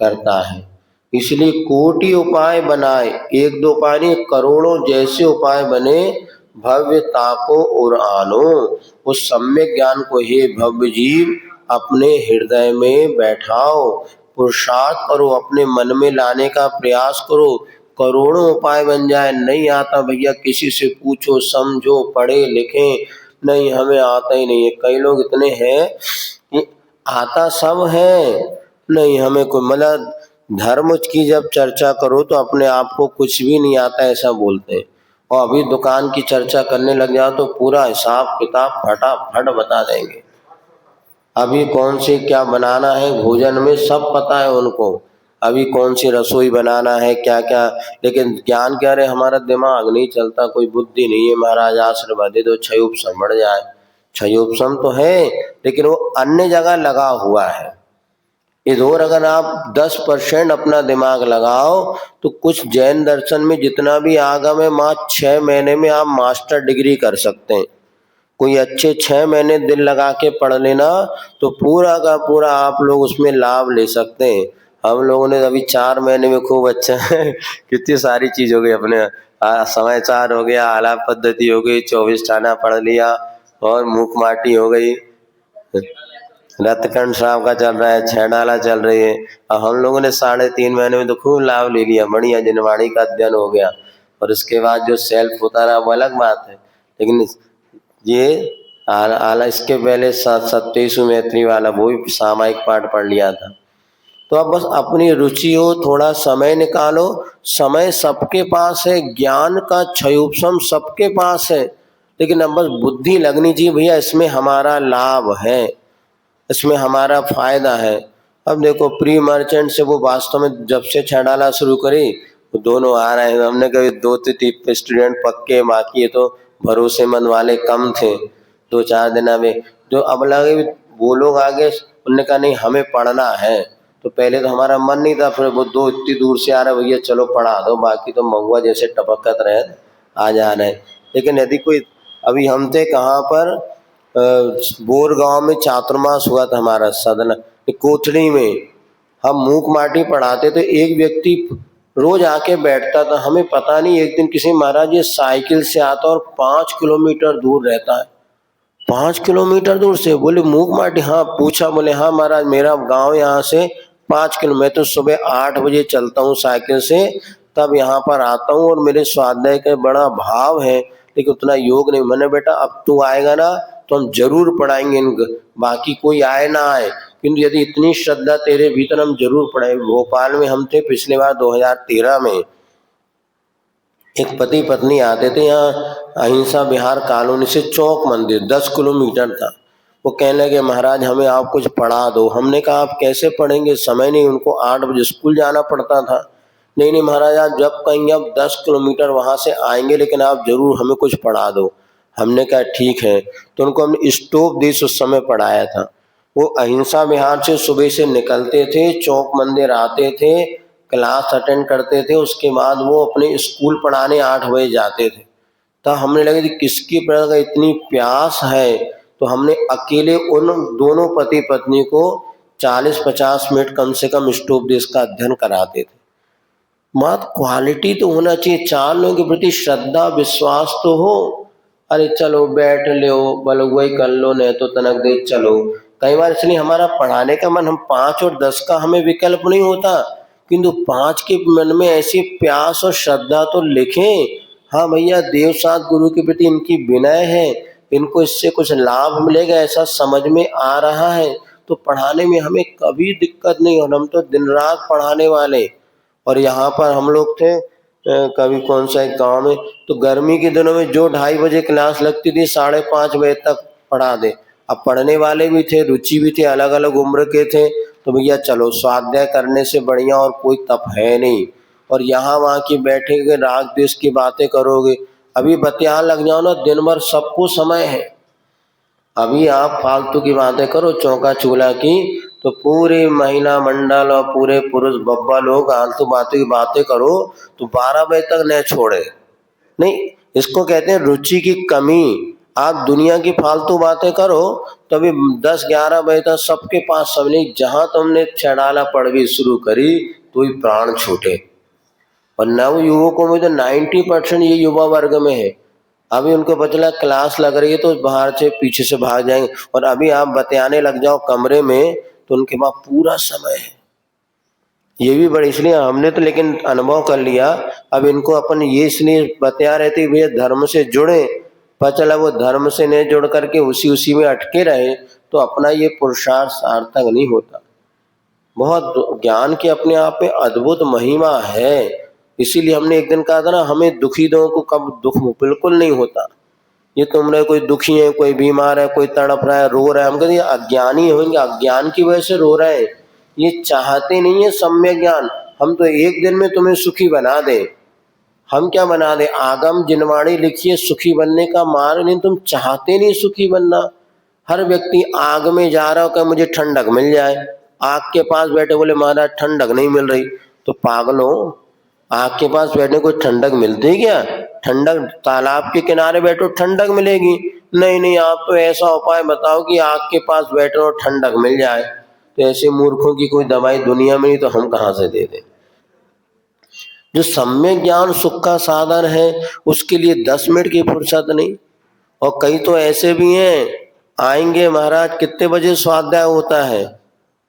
करता है। इसलिए कोटि उपाय बनाए, एक दो उपाय नहीं, करोड़ों जैसे उपाय बने भव्यता को और आनो। उस सम्यक ज्ञान को हे भव्य जीव अपने हृदय में बैठाओ, पुरुषार्थ करो, अपने मन में लाने का प्रयास करो। करोड़ों उपाय बन जाए, नहीं आता भैया किसी से पूछो, समझो, पढ़े लिखे, नहीं हमें आता ही नहीं है। कई लोग इतने हैं कि आता सब है, नहीं हमें कोई, मतलब धर्म की जब चर्चा करो तो अपने आप को कुछ भी नहीं आता ऐसा बोलते हैं। और अभी दुकान की चर्चा करने लग जाओ तो पूरा हिसाब किताब फटाफट बता देंगे। अभी कौन से क्या बनाना है भोजन में सब पता है उनको, अभी कौन सी रसोई बनाना है क्या क्या, लेकिन ज्ञान क्या रहे, हमारा दिमाग नहीं चलता, कोई बुद्धि नहीं है। महाराज आशीर्वाद दे दो क्षयोपशम बढ़ जाए, क्षयोपशम तो है लेकिन वो अन्य जगह लगा हुआ है। इधर अगर आप 10% अपना दिमाग लगाओ तो कुछ जैन दर्शन में जितना भी आगम है मात्र 6 महीने में आप मास्टर डिग्री कर सकते हैं। कोई अच्छे 6 महीने दिल लगा के पढ़ लेना तो पूरा का पूरा आप लोग उसमें लाभ ले सकते हैं। हम लोगों ने अभी 4 महीने में खूब अच्छा कितनी सारी चीज हो गई अपने, समाचार हो गया, आलाप पद्धति हो गई, 24 टाना पढ़ लिया और मुख माटी हो गई, रत्तकंड साहब का चल रहा है, 6 डाला चल रही है। अब हम लोगों ने 3.5 महीने में तो खूब लाभ ले लिया, बढ़िया जिनवाणी का अध्ययन हो गया। और उसके बाद जो सेल्फ होता रहा वो अलग बात है, लेकिन ये आला इसके पहले 27 मैत्री वाला वो भी सामायिक पाठ पढ़ लिया था। तो अब बस अपनी रुचि हो, थोड़ा समय निकालो, समय सबके पास है, ज्ञान का क्षयोपशम सबके पास है, लेकिन अब बस बुद्धि लगनी चाहिए भैया इसमें हमारा लाभ है, इसमें हमारा फायदा है। अब देखो प्री मर्चेंट से वो वास्तव में जब से 6 डाला शुरू करी तो दोनों आ रहे हैं। हमने कभी 2-3 स्टूडेंट पक्के, बाकी तो भरोसेमंद वाले कम थे 2-4 दिन में, जो अब लगे वो लोग आगे उन्होंने कहा नहीं हमें पढ़ना है। तो पहले तो हमारा मन नहीं था, फिर वो 2 इतनी दूर से आ रहे भैया चलो पढ़ा दो, बाकी तो महुआ जैसे टपकत रहे आ जा रहे। लेकिन यदि कोई, अभी हम थे कहाँ पर, बोर गांव में चातुर्मास हुआ था हमारा सदन कोठड़ी में, हम मूक माटी पढ़ाते थे, एक व्यक्ति रोज आके बैठता था। हमें पता नहीं एक दिन किसी महाराज ये साइकिल से आता और 5 किलोमीटर दूर रहता है, 5 किलोमीटर दूर से, बोले मूक माटी, हाँ पूछा, बोले हाँ महाराज मेरा गांव यहाँ से 5 किलो, मैं तो सुबह 8 बजे चलता हूँ साइकिल से, तब यहाँ पर आता हूँ और मेरे स्वाध्याय का बड़ा भाव है लेकिन उतना योग नहीं। मैंने बेटा अब तू आएगा ना तो हम जरूर पढ़ाएंगे इनको, बाकी कोई आए ना आए, किंतु यदि इतनी श्रद्धा तेरे भीतर हम जरूर पढ़ाएंगे। भोपाल में हम थे पिछले बार 2013 में, एक पति पत्नी आते थे यहाँ अहिंसा विहार कॉलोनी से चौक मंदिर 10 किलोमीटर था। वो कहने लगे महाराज हमें आप कुछ पढ़ा दो। हमने कहा आप कैसे पढ़ेंगे, समय नहीं, उनको 8 बजे स्कूल जाना पड़ता था। नहीं नहीं महाराज आप जब कहेंगे अब 10 किलोमीटर वहाँ से आएंगे लेकिन आप जरूर हमें कुछ पढ़ा दो। हमने कहा ठीक है। तो उनको हमने स्टोप देश उस समय पढ़ाया था। वो अहिंसा विहार से सुबह से निकलते थे, चौक मंदिर आते थे, क्लास अटेंड करते थे, उसके बाद वो अपने स्कूल पढ़ाने 8 बजे जाते थे। तब हमने लगे कि किसकी प्रजा इतनी प्यास है, तो हमने अकेले उन दोनों पति पत्नी को 40-50 मिनट कम से कम इष्टोपदेश का अध्ययन कराते थे। मात क्वालिटी तो होना चाहिए, 4 लोगों के प्रति श्रद्धा विश्वास तो हो। अरे चलो बैठ लो, बोलो वही कर लो, नहीं तो तनक दे चलो। कई बार इसलिए हमारा पढ़ाने का मन, हम 5 और 10 का हमें विकल्प नहीं होता, किंतु 5 के मन में ऐसी प्यास और श्रद्धा तो लिखें, हाँ भैया देव साथ गुरु के प्रति इनकी विनय है, इनको इससे कुछ लाभ मिलेगा ऐसा समझ में आ रहा है, तो पढ़ाने में हमें कभी दिक्कत नहीं हो। हम तो दिन रात पढ़ाने वाले। और यहाँ पर हम लोग थे कभी कौन सा एक गांव में, तो गर्मी के दिनों में जो 2:30 बजे क्लास लगती थी 5:30 बजे तक पढ़ा दे। अब पढ़ने वाले भी थे, रुचि भी थी, अलग अलग उम्र के थे, तो भैया चलो स्वाध्याय करने से बढ़िया और कोई तप है नहीं। और यहाँ वहाँ की बैठेंगे, राग द्वेष की बातें करोगे, अभी बतियान लग जाओ ना, दिन भर सबको समय है। अभी आप फालतू की बातें करो चौका चूल्हा की, तो पूरे महिला मंडल और पूरे पुरुष बब्बा लोग आलतू बातों की बातें करो तो 12 बजे तक न छोड़े। नहीं, इसको कहते हैं रुचि की कमी। आप दुनिया की फालतू बातें करो तो अभी 10-11 बजे तक सबके पास सब नहीं, जहां तुमने छेड़ाला पड़वी शुरू करी तो ही प्राण छूटे। और नव युवकों में तो 90% ये युवा वर्ग में है। अभी उनको पता चला क्लास लग रही है तो बाहर से पीछे से भाग जाएंगे, और अभी आप बतियाने लग जाओ कमरे में तो उनके पास पूरा समय है। ये भी बड़ी, इसलिए हमने तो लेकिन अनुभव कर लिया, अब इनको अपन ये इसलिए बतिया रहे थे भैया धर्म से जुड़े, पता चला वो धर्म से नहीं जुड़ करके उसी में अटके रहे तो अपना ये पुरुषार्थ सार्थक नहीं होता। बहुत ज्ञान की अपने आप में अद्भुत महिमा है। इसीलिए हमने एक दिन कहा था ना, हमें दुखी लोगों को कब दुख बिल्कुल नहीं होता। ये तुमने कोई दुखी है, कोई बीमार है, कोई तड़प रहा है, रो रहा है, हम कहते हैं अज्ञानी होंगे, अज्ञान की वजह से रो रहे हैं, ये चाहते नहीं है सम्यक ज्ञान। हम तो एक दिन में तुम्हें सुखी बना दे, हम क्या बना दे, आगम जिनवाणी लिखिए सुखी बनने का मार्ग, नहीं तुम चाहते नहीं सुखी बनना। हर व्यक्ति आग में जा रहा हो कि मुझे ठंडक मिल जाए, आग के पास बैठे बोले महाराज ठंडक नहीं मिल रही, तो पागलों आग के पास बैठने को ठंडक मिलती है क्या? ठंडक तालाब के किनारे बैठो ठंडक मिलेगी? नहीं नहीं, आप तो ऐसा उपाय बताओ कि आग के पास बैठो और ठंडक मिल जाए। तो ऐसे मूर्खों की कोई दवाई दुनिया में नहीं, तो हम कहाँ से दे दें? जो सम्यक ज्ञान सुख का साधन है उसके लिए 10 मिनट की फुर्सत नहीं। और कई तो ऐसे भी हैं, आएंगे महाराज कितने बजे स्वाध्याय होता है?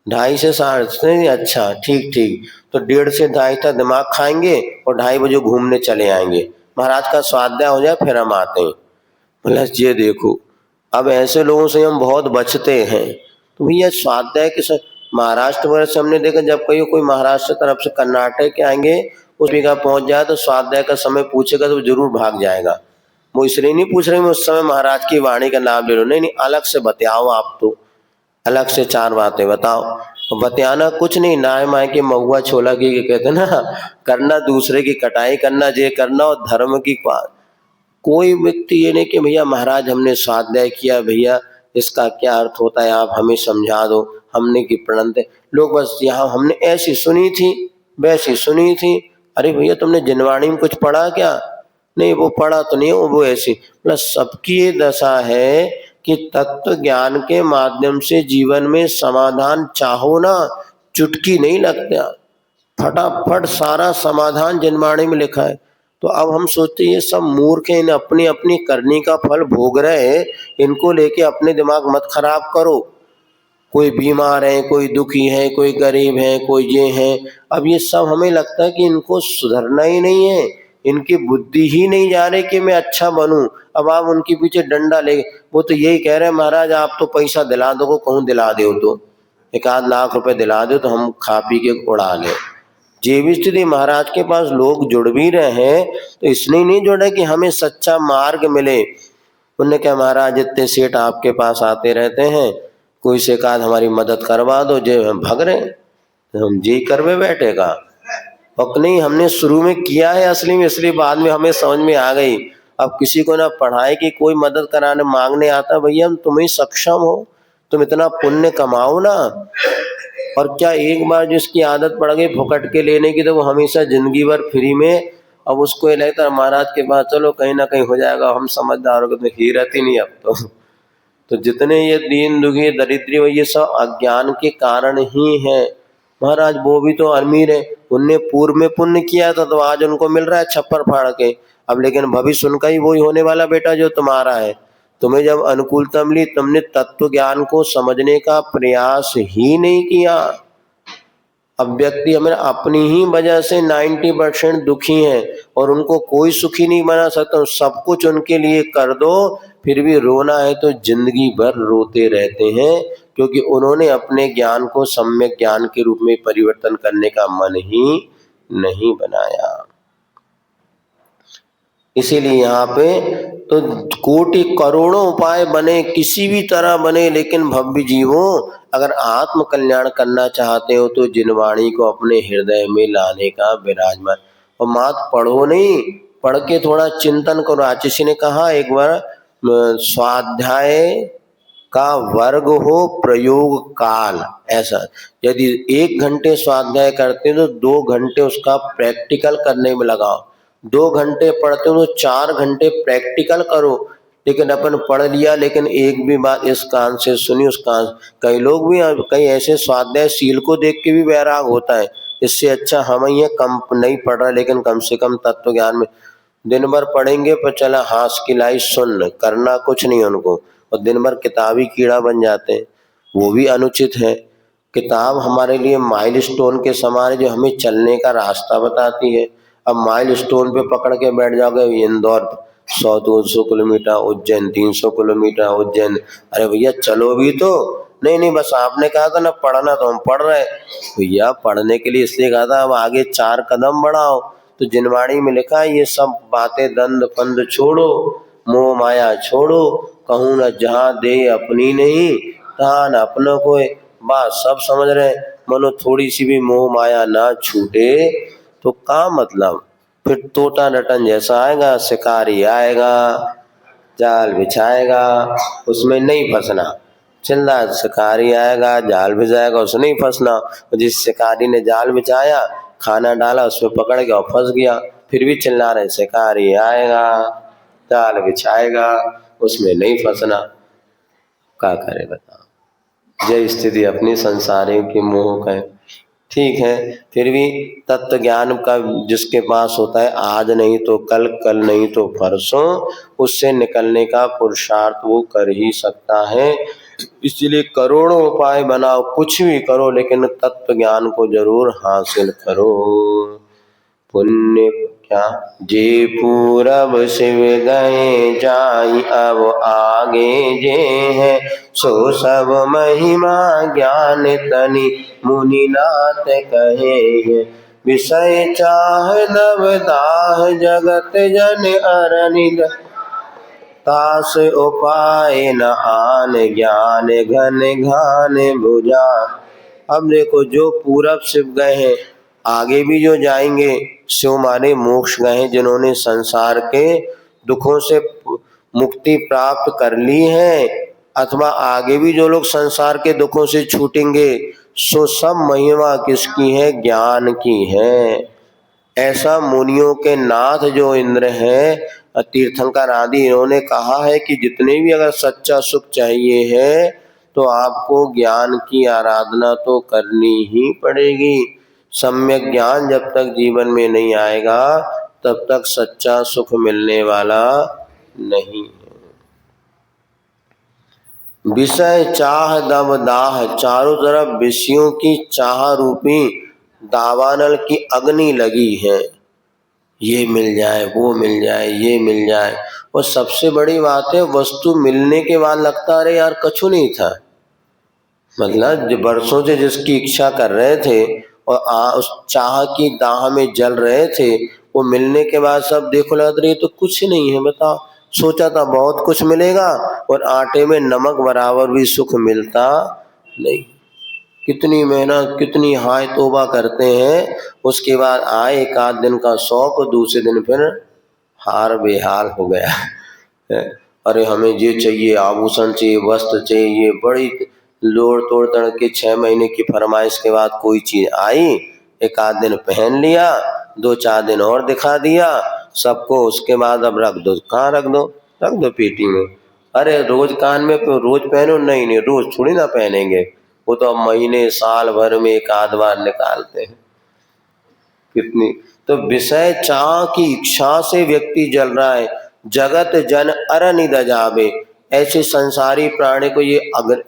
2:30 से 4:30। अच्छा ठीक ठीक, तो 1:30 से 2:30 तक दिमाग खाएंगे और 2:30 बजे घूमने चले आएंगे, महाराज का स्वाध्याय हो जाए फिर हम आते हैं। बोला ये देखो, अब ऐसे लोगों से हम बहुत बचते हैं। तो भैया स्वाध्याय के महाराष्ट्र वगैरह से हमने देखा, जब कोई महाराष्ट्र तरफ से कर्नाटक के आएंगे उस जगह पहुंच जाए तो स्वाध्याय का समय पूछेगा तो जरूर भाग जाएगा। वो इसलिए नहीं पूछ रहे मैं उस समय महाराज की वाणी का लाभ ले लो, नहीं नहीं, अलग से बताओ, आप तो अलग से 4 बातें बताओ। बतियाना कुछ नहीं, नाय माय के महुआ छोला की कहते ना, करना दूसरे की कटाई करना, जे करना और धर्म की बात। कोई व्यक्ति ये नहीं कि भैया महाराज हमने स्वाध्याय किया, भैया इसका क्या अर्थ होता है आप हमें समझा दो, हमने की प्रणंत। लोग बस यहाँ हमने ऐसी सुनी थी वैसी सुनी थी। अरे भैया तुमने जिनवाणी में कुछ पढ़ा क्या? नहीं वो पढ़ा तो नहीं, वो ऐसी। मतलब सबकी ये दशा है कि तत्व ज्ञान के माध्यम से जीवन में समाधान चाहो ना, चुटकी नहीं लगता, फटाफट सारा समाधान जिनवाणी में लिखा है। तो अब हम सोचते ये सब मूर्ख हैं, इन्हें अपनी अपनी करनी का फल भोग रहे हैं, इनको लेके अपने दिमाग मत खराब करो। कोई बीमार है, कोई दुखी है, कोई गरीब है, कोई ये है। अब ये सब हमें लगता है कि इनको सुधरना ही नहीं है, इनकी बुद्धि ही नहीं जा रही कि मैं अच्छा बनूं। अब आप उनके पीछे डंडा ले, वो तो यही कह रहे हैं महाराज आप तो पैसा दिला दो, कहूँ दिला दो, तो 1-8 लाख रुपए दिला दो तो हम खा पी के उड़ा लें। ये भी स्थिति महाराज के पास लोग जुड़ भी रहे हैं तो इसलिए नहीं जुड़े कि हमें सच्चा मार्ग मिले। उन्होंने कहा महाराज इतने सेठ आपके पास आते रहते हैं, कोई से कहा हमारी मदद करवा दो, जो हम भग रहे हैं, हम जी करवे बैठेगा। और नहीं, हमने शुरू में किया है असली में, इसलिए बाद में हमें समझ में आ गई। अब किसी को ना पढ़ाई की कोई मदद कराने मांगने आता, भैया हम तुम्हें सक्षम हो, तुम इतना पुण्य कमाओ ना। और क्या एक बार जिसकी आदत पड़ गई फुकट के लेने की तो वो हमेशा जिंदगी भर फ्री में अब उसको ये लगता है महाराज के पास चलो कहीं ना कहीं हो जाएगा, हम समझदार हो गए, तो हीरत ही नहीं अब तो जितने ये दीन दुखी दरिद्री हो ये सब अज्ञान के कारण ही है। महाराज वो भी तो अमीर है, उनने पूर्व में पुण्य किया था तो आज उनको मिल रहा है छप्पर फाड़ के। अब लेकिन भविष्य उनका ही वही होने वाला बेटा जो तुम्हारा है। तुम्हें जब अनुकूलता मिली तुमने तत्व ज्ञान को समझने का प्रयास ही नहीं किया। अब व्यक्ति हमें अपनी ही वजह से 90% दुखी हैं और उनको कोई सुखी नहीं बना सकता। सब कुछ उनके लिए कर दो फिर भी रोना है तो जिंदगी भर रोते रहते हैं, क्योंकि उन्होंने अपने ज्ञान को सम्यक ज्ञान के रूप में परिवर्तन करने का मन ही नहीं बनाया। इसीलिए यहाँ पे तो कोटि करोड़ों उपाय बने, किसी भी तरह बने, लेकिन भव्य जीवों अगर आत्म कल्याण करना चाहते हो तो जिनवाणी को अपने हृदय में लाने का विराजमान। और मात पढ़ो नहीं, पढ़ के थोड़ा चिंतन करो। आचिशी ने कहा एक बार स्वाध्याय का वर्ग हो प्रयोग काल, ऐसा यदि 1 घंटे स्वाध्याय करते हो तो 2 घंटे उसका प्रैक्टिकल करने में लगाओ। 2 घंटे पढ़ते हो तो 4 घंटे प्रैक्टिकल करो। लेकिन अपन पढ़ लिया लेकिन एक भी बात इस कान से सुनी उस कान। कई लोग भी कई ऐसे स्वाध्याय शील को देख के भी वैराग होता है। इससे अच्छा हम ही कम नहीं पढ़ रहे लेकिन कम से कम तत्व ज्ञान में दिन भर पढ़ेंगे पर चला हाथ की लाई सुन, करना कुछ नहीं उनको, और दिन भर किताबी कीड़ा बन जाते हैं, वो भी अनुचित है। किताब हमारे लिए माइलस्टोन के समान है जो हमें चलने का रास्ता बताती है। अब माइलस्टोन पे पकड़ के बैठ जाओगे, इंदौर 100-200 किलोमीटर, उज्जैन 300 किलोमीटर, उज्जैन, अरे भैया चलो भी तो नहीं बस आपने कहा था ना पढ़ना तो हम पढ़ रहे। भैया पढ़ने के लिए इसलिए कहा था अब आगे 4 कदम बढ़ाओ। तो जिनवाणी में लिखा है ये सब बातें दंड फंद छोड़ो, मोह माया छोड़ो, कहूँ न जहाँ दे अपनी नहीं, तहाँ न अपनों को। बात सब समझ रहे, मनो थोड़ी सी भी मोह माया ना छूटे तो का मतलब, फिर तोता नटन जैसा आएगा, शिकारी आएगा, जाल बिछाएगा, उसमें नहीं फंसना। चिल्ला शिकारी आएगा, जाल बिछाएगा, उसमें नहीं फंसना। जिस शिकारी ने जाल बिछाया, खाना डाला, उसमें पकड़ गया और फंस गया, फिर भी चिल्ला रहे शिकारी आएगा, जाल बिछाएगा, उसमें नहीं फंसना। क्या करे बताओ। यह स्थिति अपनी संसारियों की मोह का है। ठीक है, फिर भी तत्व ज्ञान का जिसके पास होता है आज नहीं तो कल, कल नहीं तो परसों, उससे निकलने का पुरुषार्थ वो कर ही सकता है। इसलिए करोड़ों उपाय बनाओ, कुछ भी करो, लेकिन तत्व ज्ञान को जरूर हासिल करो। पुण्य क्या जे पूरब शिव गए जाई, अब आगे जे है सो सब महिमा ज्ञान तनि मुनिनाथ कहे हैं। विषय चाह नव दाह जगत जन अरनिद, तास उपाय न आन ज्ञान घन घान बुझा। अब देखो जो पूरब शिव गए हैं आगे भी जो जाएंगे शिव माने मोक्ष गए हैं, जिन्होंने संसार के दुखों से मुक्ति प्राप्त कर ली है, अथवा आगे भी जो लोग संसार के दुखों से छूटेंगे, सो सब महिमा किसकी है, ज्ञान की है। ऐसा मुनियों के नाथ जो इंद्र हैं तीर्थंकर आदि, इन्होंने कहा है कि जितने भी अगर सच्चा सुख चाहिए है तो आपको ज्ञान की आराधना तो करनी ही पड़ेगी। सम्यक ज्ञान जब तक जीवन में नहीं आएगा तब तक सच्चा सुख मिलने वाला नहीं है। विषय चाह दम दाह, चारों तरफ विषयों की चाह रूपी दावानल की अग्नि लगी है। ये मिल जाए, वो मिल जाए, ये मिल जाए। और सबसे बड़ी बात है वस्तु मिलने के बाद लगता अरे यार कछु नहीं था। मतलब जो बरसों से जिसकी इच्छा कर रहे थे और उस चाह की दाह में जल रहे थे, वो मिलने के बाद सब देखो लग रही तो कुछ नहीं है। बताओ, सोचा था बहुत कुछ मिलेगा और आटे में नमक बराबर भी सुख मिलता नहीं। कितनी मेहनत, कितनी हाय तौबा करते हैं, उसके बाद आए एक आध दिन का शौक, दूसरे दिन फिर हार बेहाल हो गया। अरे हमें ये चाहिए, आभूषण चाहिए, वस्त्र चाहिए, ये बड़ी लोड़ तोड़ तड़ के 6 महीने की फरमाइश के बाद कोई चीज आई, एक आध दिन पहन लिया 2-4 दिन और दिखा दिया सबको, उसके बाद अब रख दो। कहाँ रख दो? रख दो पेटी में। अरे रोज कान में रोज पहनो? नहीं, रोज थोड़ी ना पहनेंगे, वो तो अब महीने साल भर में एक आध बार निकालते हैं। कितनी तो विषय चाह की इच्छा से व्यक्ति जल रहा है। जगत जन अरनि दजावे, ऐसे संसारी प्राणी को ये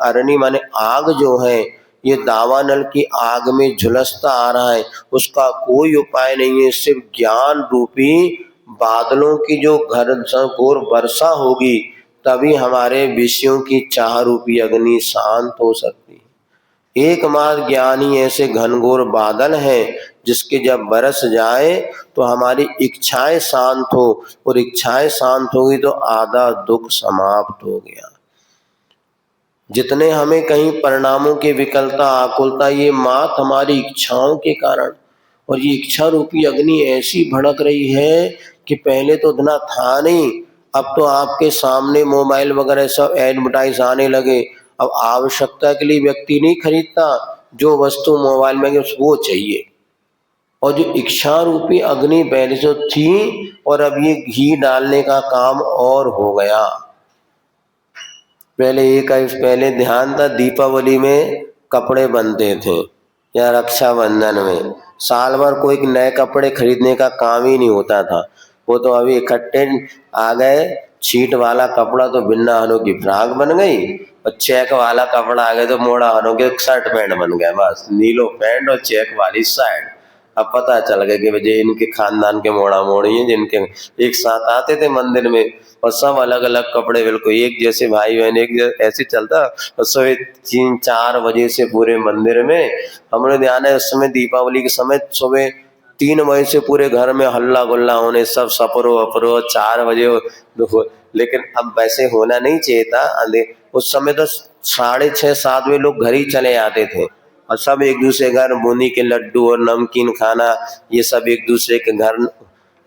अरनि माने आग जो है, ये दावानल की आग में झुलसता आ रहा है, उसका कोई उपाय नहीं है। सिर्फ ज्ञान रूपी बादलों की जो घोर वर्षा होगी, तभी हमारे विषयों की चाह रूपी अग्नि शांत हो सकती है। एकमात्र ज्ञानी ऐसे घनघोर बादल हैं जिसके जब बरस जाए तो हमारी इच्छाएं शांत हो, और इच्छाएं शांत होगी तो आधा दुख समाप्त हो गया। जितने हमें कहीं परिणामों की विकलता आकुलता, ये मात हमारी इच्छाओं के कारण। और ये इच्छा रूपी अग्नि ऐसी भड़क रही है कि पहले तो इतना था नहीं, अब तो आपके सामने मोबाइल वगैरह सब एडवर्टाइज आने लगे। अब आवश्यकता के लिए व्यक्ति नहीं खरीदता, जो वस्तु मोबाइल में वो चाहिए। और जो इच्छा रूपी अग्नि पहले से थी, और अब ये घी डालने का काम और हो गया। पहले ध्यान था, दीपावली में कपड़े बनते थे या रक्षाबंधन में, साल भर कोई नए कपड़े खरीदने का काम ही नहीं होता था। वो तो अभी इकट्ठे आ गए। छीट वाला कपड़ा तो बिन्ना हनों की फ्राक बन गई, और चेक वाला कपड़ा आ गया तो मोड़ा हनों के शर्ट पैंट बन गया। बस नीलो पैंट और चेक वाली शर्ट। अब पता चल गया कि वजह इनके खानदान के मोड़ा मोड़ी हैं, जिनके एक साथ आते थे मंदिर में, और सब अलग अलग कपड़े, बिल्कुल एक जैसे भाई बहन, एक ऐसे चलता। और सुबह 3-4 बजे से पूरे मंदिर में, हमने ध्यान है उस समय दीपावली के समय सुबह 3 बजे से पूरे घर में हल्ला गुल्ला होने, सब सपरो अपरो 4 बजे। लेकिन अब वैसे होना नहीं चाहिए था। उस समय तो 6:30-7 बजे लोग घर ही चले आते थे, और सब एक दूसरे घर बूंदी के लड्डू और नमकीन खाना, ये सब एक दूसरे के घर।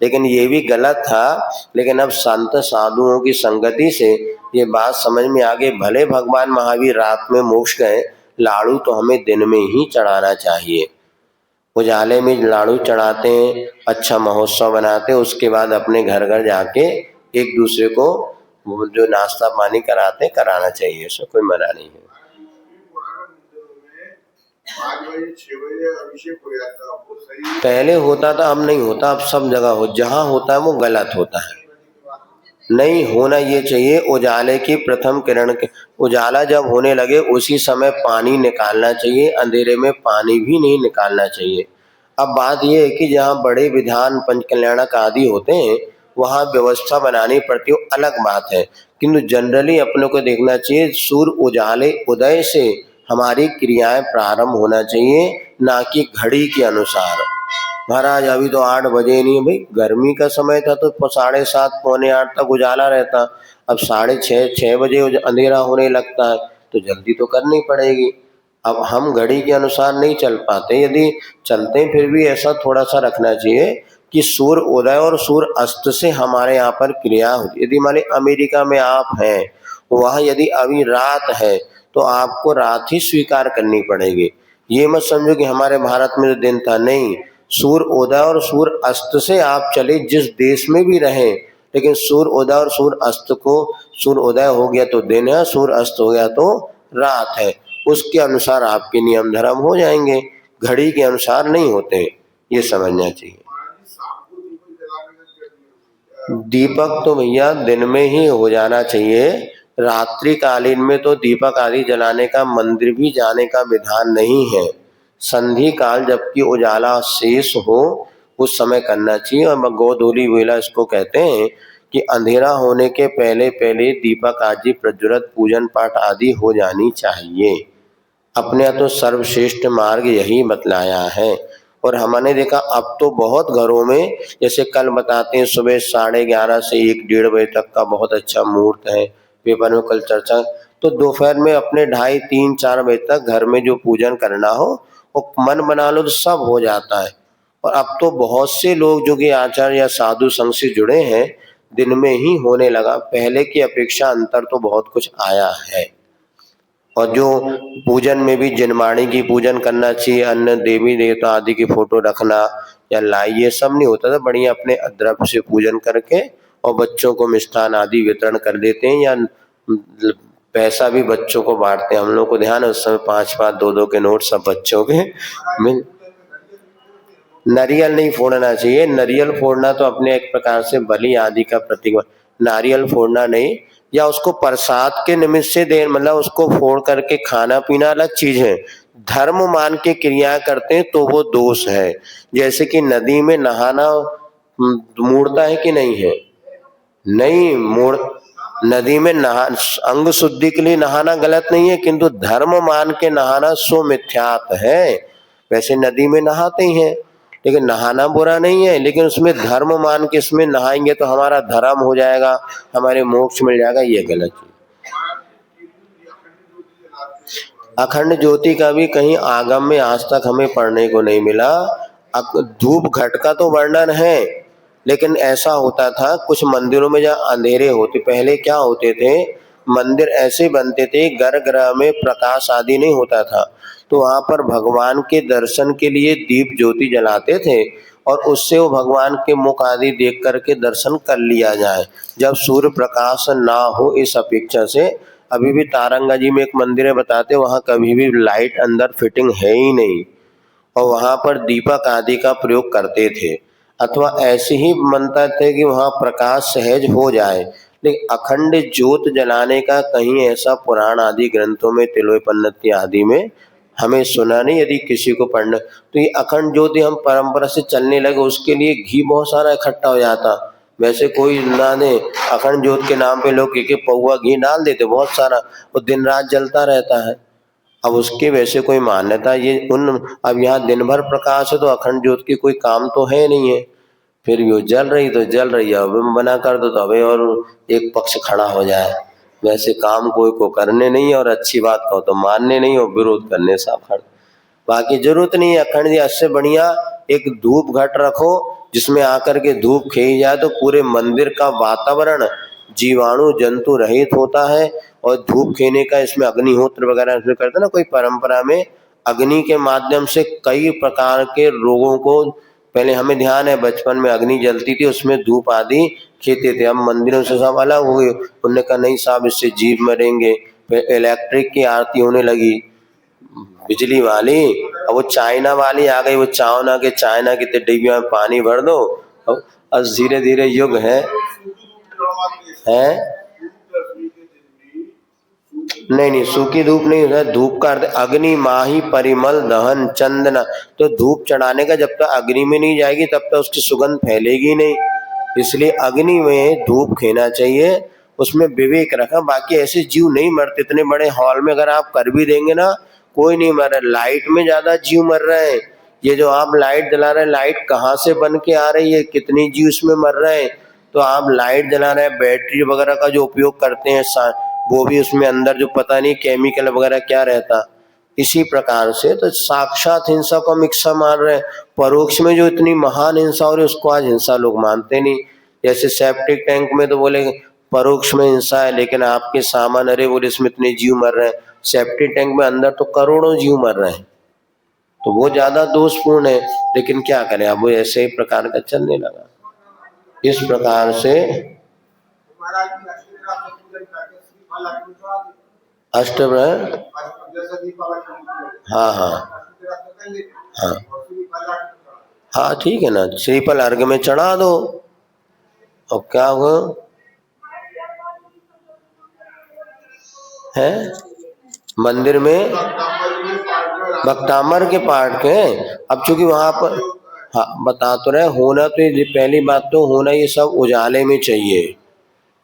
लेकिन ये भी गलत था। लेकिन अब संत साधुओं की संगति से ये बात समझ में आ गई। भले भगवान महावीर रात में मोक्ष गए, लाड़ू तो हमें दिन में ही चढ़ाना चाहिए। उजाले में लाड़ू चढ़ाते हैं, अच्छा महोत्सव बनाते हैं, उसके बाद अपने घर घर जाके एक दूसरे को जो नाश्ता पानी कराना चाहिए, उसमें कोई मना नहीं है। 5 बजे 6 बजे अभिषेक हो जाता, पहले होता था, अब नहीं होता। अब सब जगह हो, जहाँ होता है वो गलत होता है, नहीं होना ये चाहिए। उजाले की प्रथम किरण के उजाला जब होने लगे उसी समय पानी निकालना चाहिए, अंधेरे में पानी भी नहीं निकालना चाहिए। अब बात यह है कि जहाँ बड़े विधान पंचकल्याणक आदि होते हैं, वहाँ व्यवस्था बनानी पड़ती है, अलग बात है। किंतु जनरली अपने को देखना चाहिए, सूर्य उजाले उदय से हमारी क्रियाएं प्रारंभ होना चाहिए, ना कि घड़ी के अनुसार। महाराज अभी तो 8 बजे नहीं है। भाई गर्मी का समय था तो 7:30 पौने 8 तक उजाला रहता, अब 6:30 बजे अंधेरा होने लगता है, तो जल्दी तो करनी पड़ेगी। अब हम घड़ी के अनुसार नहीं चल पाते, यदि चलते हैं फिर भी ऐसा थोड़ा सा रखना चाहिए कि सूर्य उदय और सूर्य अस्त से हमारे यहाँ पर क्रिया होती। यदि मान लीजिए अमेरिका में आप हैं, वहाँ यदि अभी रात है तो आपको रात ही स्वीकार करनी पड़ेगी। ये मत समझो कि हमारे भारत में जो दिन था, नहीं। सूर्य उदय और सूर्य अस्त से आप चले जिस देश में भी रहें, लेकिन सूर्य उदय और सूर्य अस्त को, सूर्य उदय हो गया तो दिन है, सूर्य अस्त हो गया तो रात है, उसके अनुसार आपके नियम धर्म हो जाएंगे, घड़ी के अनुसार नहीं होते। ये समझना चाहिए। दीपक तो भैया दिन में ही हो जाना चाहिए, रात्रि कालीन में तो दीपक आदि जलाने का, मंदिर भी जाने का विधान नहीं है। संधि काल जबकि उजाला शेष हो उस समय करना चाहिए। और गोधूली वेला इसको कहते हैं कि अंधेरा होने के पहले पहले दीपक आदि प्रज्वलित, पूजन पाठ आदि हो जानी चाहिए। अपने यहाँ तो सर्वश्रेष्ठ मार्ग यही बतलाया है। और हमने देखा अब तो बहुत घरों में, जैसे कल बताते हैं सुबह 11:30 से 1-1:30 बजे तक का बहुत अच्छा मुहूर्त है, पेपर में कल चर्चा, तो दोपहर में अपने 2:30-3-4 बजे तक घर में जो पूजन करना हो वो मन बना लो तो सब हो जाता है। और अब तो बहुत से लोग जो कि आचार्य या साधु संघ से जुड़े हैं, दिन में ही होने लगा। पहले की अपेक्षा अंतर तो बहुत कुछ आया है। और जो पूजन में भी जिनवाणी की पूजन करना चाहिए, अन्य देवी देवता आदि की फोटो रखना या लाई, ये सब नहीं होता था। बढ़िया अपने द्रव्य से पूजन करके और बच्चों को मिष्ठान आदि वितरण कर देते हैं, या पैसा भी बच्चों को बांटते हैं। हम लोग को ध्यान है उस समय 5-5 2-2 के नोट सब बच्चों के मिल। नारियल नहीं फोड़ना चाहिए, नारियल फोड़ना तो अपने एक प्रकार से बलि आदि का प्रतीक। नारियल फोड़ना नहीं, या उसको प्रसाद के निमित्त से दे, मतलब उसको फोड़ करके खाना पीना अलग चीज है। धर्म मान के क्रिया करते हैं तो वो दोष है। जैसे कि नदी में नहाना मूर्ता है कि नहीं है? नहीं मूड़, नदी में नहा अंग शुद्धि के लिए नहाना गलत नहीं है, किंतु धर्म मान के नहाना सो मिथ्यात है। वैसे नदी में नहाते ही हैं, लेकिन नहाना बुरा नहीं है, लेकिन उसमें धर्म मान के इसमें नहाएंगे तो हमारा धर्म हो जाएगा, हमारे मोक्ष मिल जाएगा, ये गलत है। अखंड ज्योति का भी कहीं आगम में आज तक हमें पढ़ने को नहीं मिला। धूप घट का तो वर्णन है, लेकिन ऐसा होता था कुछ मंदिरों में जहाँ अंधेरे होते, पहले क्या होते थे, मंदिर ऐसे बनते थे गर्भगृह में प्रकाश आदि नहीं होता था, तो वहां पर भगवान के दर्शन के लिए दीप ज्योति जलाते थे, और उससे वो भगवान के मुख आदि देख करके दर्शन कर लिया जाए जब सूर्य प्रकाश ना हो। इस अपेक्षा से अभी भी तारंगा जी में एक मंदिर है, बताते वहां कभी भी लाइट अंदर फिटिंग है ही नहीं, और वहां पर दीपक आदि का प्रयोग करते थे, अथवा ऐसे ही मनता थे कि वहां प्रकाश सहज हो जाए। लेकिन अखंड ज्योत जलाने का कहीं ऐसा पुराण आदि ग्रंथों में, तिलोय पन्नती आदि में हमें सुना नहीं। यदि किसी को पढ़ना तो ये अखंड ज्योति हम परंपरा से चलने लगे, उसके लिए घी बहुत सारा इकट्ठा हो जाता। वैसे कोई ना दे, अखंड ज्योत के नाम पे लोग एक पौवा घी डाल देते बहुत सारा, वो दिन रात जलता रहता है। अब उसके वैसे कोई मान्यता ये उन, अब यहाँ दिन भर प्रकाश है तो अखंड ज्योत की कोई काम तो है नहीं है, फिर भी वो जल रही तो जल रही है। अब मना कर दो तो अबे और एक पक्ष खड़ा हो जाए। वैसे काम कोई को करने नहीं है, और अच्छी बात कहो तो मानने नहीं, और विरोध करने से खड़े। बाकी जरूरत नहीं है अखंड जी, इससे बढ़िया एक धूप घट रखो जिसमें आकर के धूप खी जाए तो पूरे मंदिर का वातावरण जीवाणु जंतु रहित होता है। और धूप खीने का इसमें अग्निहोत्र वगैरह इसमें करते ना, कोई परंपरा में अग्नि के माध्यम से कई प्रकार के रोगों को, पहले हमें ध्यान है बचपन में अग्नि जलती थी उसमें धूप आदि खेते थे, अब मंदिरों से सब अलग हो गए। उन्होंने कहा नहीं साहब इससे जीव मरेंगे। फिर इलेक्ट्रिक की आरती होने लगी, बिजली वाली, अब वो चाइना वाली आ गई, वो चावना के चाइना की डिब्बियों में पानी भर दो। अब धीरे धीरे युग है नहीं नहीं, सूखी धूप नहीं होता, धूप का अर्थ अग्नि माही परिमल दहन चंदना। तो धूप चढ़ाने का जब तक अग्नि में नहीं जाएगी तब तक उसकी सुगंध फैलेगी नहीं, इसलिए अग्नि में धूप खेना चाहिए, उसमें विवेक रखा। बाकी ऐसे जीव नहीं मरते, इतने बड़े हॉल में अगर आप कर भी देंगे ना कोई नहीं मर रहा, लाइट में ज्यादा जीव मर रहे हैं। ये जो आप लाइट जला रहे हैं, लाइट कहाँ से बन के आ रही है, कितने जीव इसमें मर रहे हैं। तो आप लाइट जला रहे हैं, बैटरी वगैरह का जो उपयोग करते हैं वो भी उसमें अंदर जो पता नहीं केमिकल वगैरह क्या रहता। इसी प्रकार से तो साक्षात हिंसा को हम हिंसा मान रहे हैं, परोक्ष में जो इतनी महान हिंसा हो रही है उसको आज हिंसा लोग मानते नहीं। जैसे सेप्टिक टैंक में तो बोले परोक्ष में हिंसा है, लेकिन आपके सामान, अरे बोले इसमें इतने जीव मर रहे हैं, सेप्टिक टैंक में अंदर तो करोड़ों जीव मर रहे हैं, तो वो ज्यादा दोषपूर्ण है। लेकिन क्या करें, अब वो ऐसे ही प्रकार का चलने लगा। इस प्रकार से अष्टग्रह, हाँ हाँ हाँ हाँ ठीक है ना, श्रीफल अर्घ में चढ़ा दो और क्या होगा है मंदिर में भक्तामर के पाठ के। अब चूंकि वहां पर हाँ बता तो रहे, होना तो ये पहली बात तो होना ये सब उजाले में चाहिए,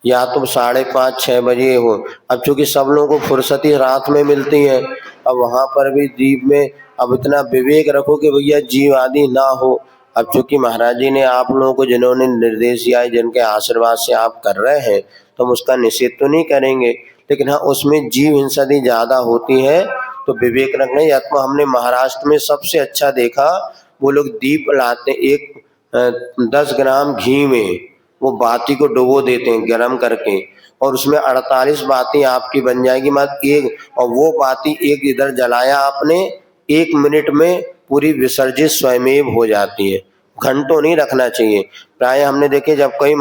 या तो 5:30-6 बजे हो। अब चूंकि सब लोगों को फुर्सती रात में मिलती है, अब वहां पर भी दीप में अब इतना विवेक रखो कि भैया जीव आदि ना हो। अब चूंकि महाराज जी ने आप लोगों को जिन्होंने निर्देश दिया है, जिनके आशीर्वाद से आप कर रहे हैं, तो हम उसका निषेध तो नहीं करेंगे, लेकिन हाँ उसमें जीव हिंसा ज्यादा होती है तो विवेक रखना। या तो हमने महाराष्ट्र में सबसे अच्छा देखा, वो लोग दीप लाते, एक 10 ग्राम घी में वो बाती को डुबो देते हैं गरम करके, और उसमें 48 बाती आपकी बन जाएगी मत एक, और वो बाती एक इधर जलाया आपने, 1 मिनट में पूरी विसर्जित स्वयमेव हो जाती है। घंटों नहीं रखना चाहिए। प्राय हमने देखे जब कोई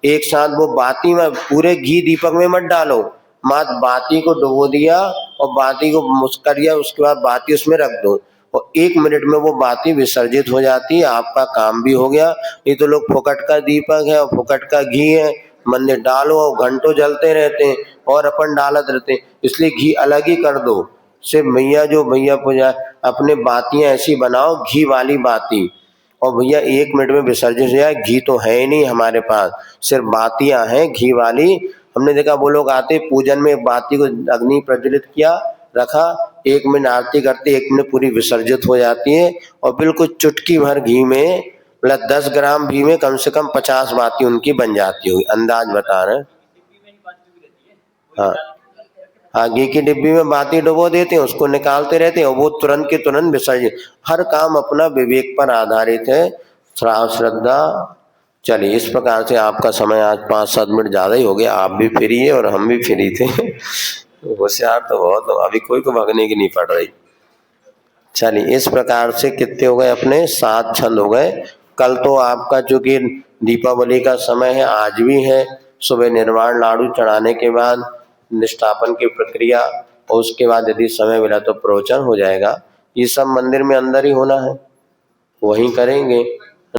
एक साथ वो बाती में पूरे घी दीपक में मत डालो, मात्र बाती को डुबो दिया और बाती को मुस्क दिया, उसके बाद बाती उसमें रख दो और 1 मिनट में वो बाती विसर्जित हो जाती है, आपका काम भी हो गया। नहीं तो लोग फुकट का दीपक है और फुकट का घी है, मंदिर डालो और घंटों जलते रहते हैं और अपन डालत रहते हैं। इसलिए घी अलग ही कर दो। सिर्फ भैया जो भैया पूजा अपने बातियां ऐसी बनाओ, घी वाली बाती, और भैया 1 मिनट में विसर्जित हो जाए। घी तो है ही नहीं हमारे पास, सिर्फ बातियां हैं घी वाली। हमने देखा वो लोग आते पूजन में बाती को अग्नि प्रज्वलित किया, रखा, 1 मिनट आरती करते, 1 मिनट पूरी विसर्जित हो जाती है और बिल्कुल चुटकी भर घी में, मतलब 10 ग्राम घी में कम से कम 50 बाती उनकी बन जाती होगी, अंदाज बता रहे हैं। हाँ हाँ, घी की डिब्बी में बाती डुबो देते हैं, उसको निकालते रहते हैं और वो तुरंत के तुरंत विसर्जित। हर काम अपना विवेक पर आधारित है, श्रद्धा। चलिए, इस प्रकार से आपका समय आज 5-7 मिनट ज़्यादा ही हो गया। आप भी फ्री है और हम भी फ्री थे। होशियार तो बहुत हो, अभी कोई को भगने की नहीं पड़ रही। चलिए, इस प्रकार से कितने हो गए अपने 7 छंद हो गए। कल तो आपका चूंकि दीपावली का समय है, आज भी है। सुबह निर्वाण लाडू चढ़ाने के बाद निष्ठापन की प्रक्रिया और उसके बाद यदि समय मिला तो प्रवचन हो जाएगा। ये सब मंदिर में अंदर ही होना है, वहीं करेंगे।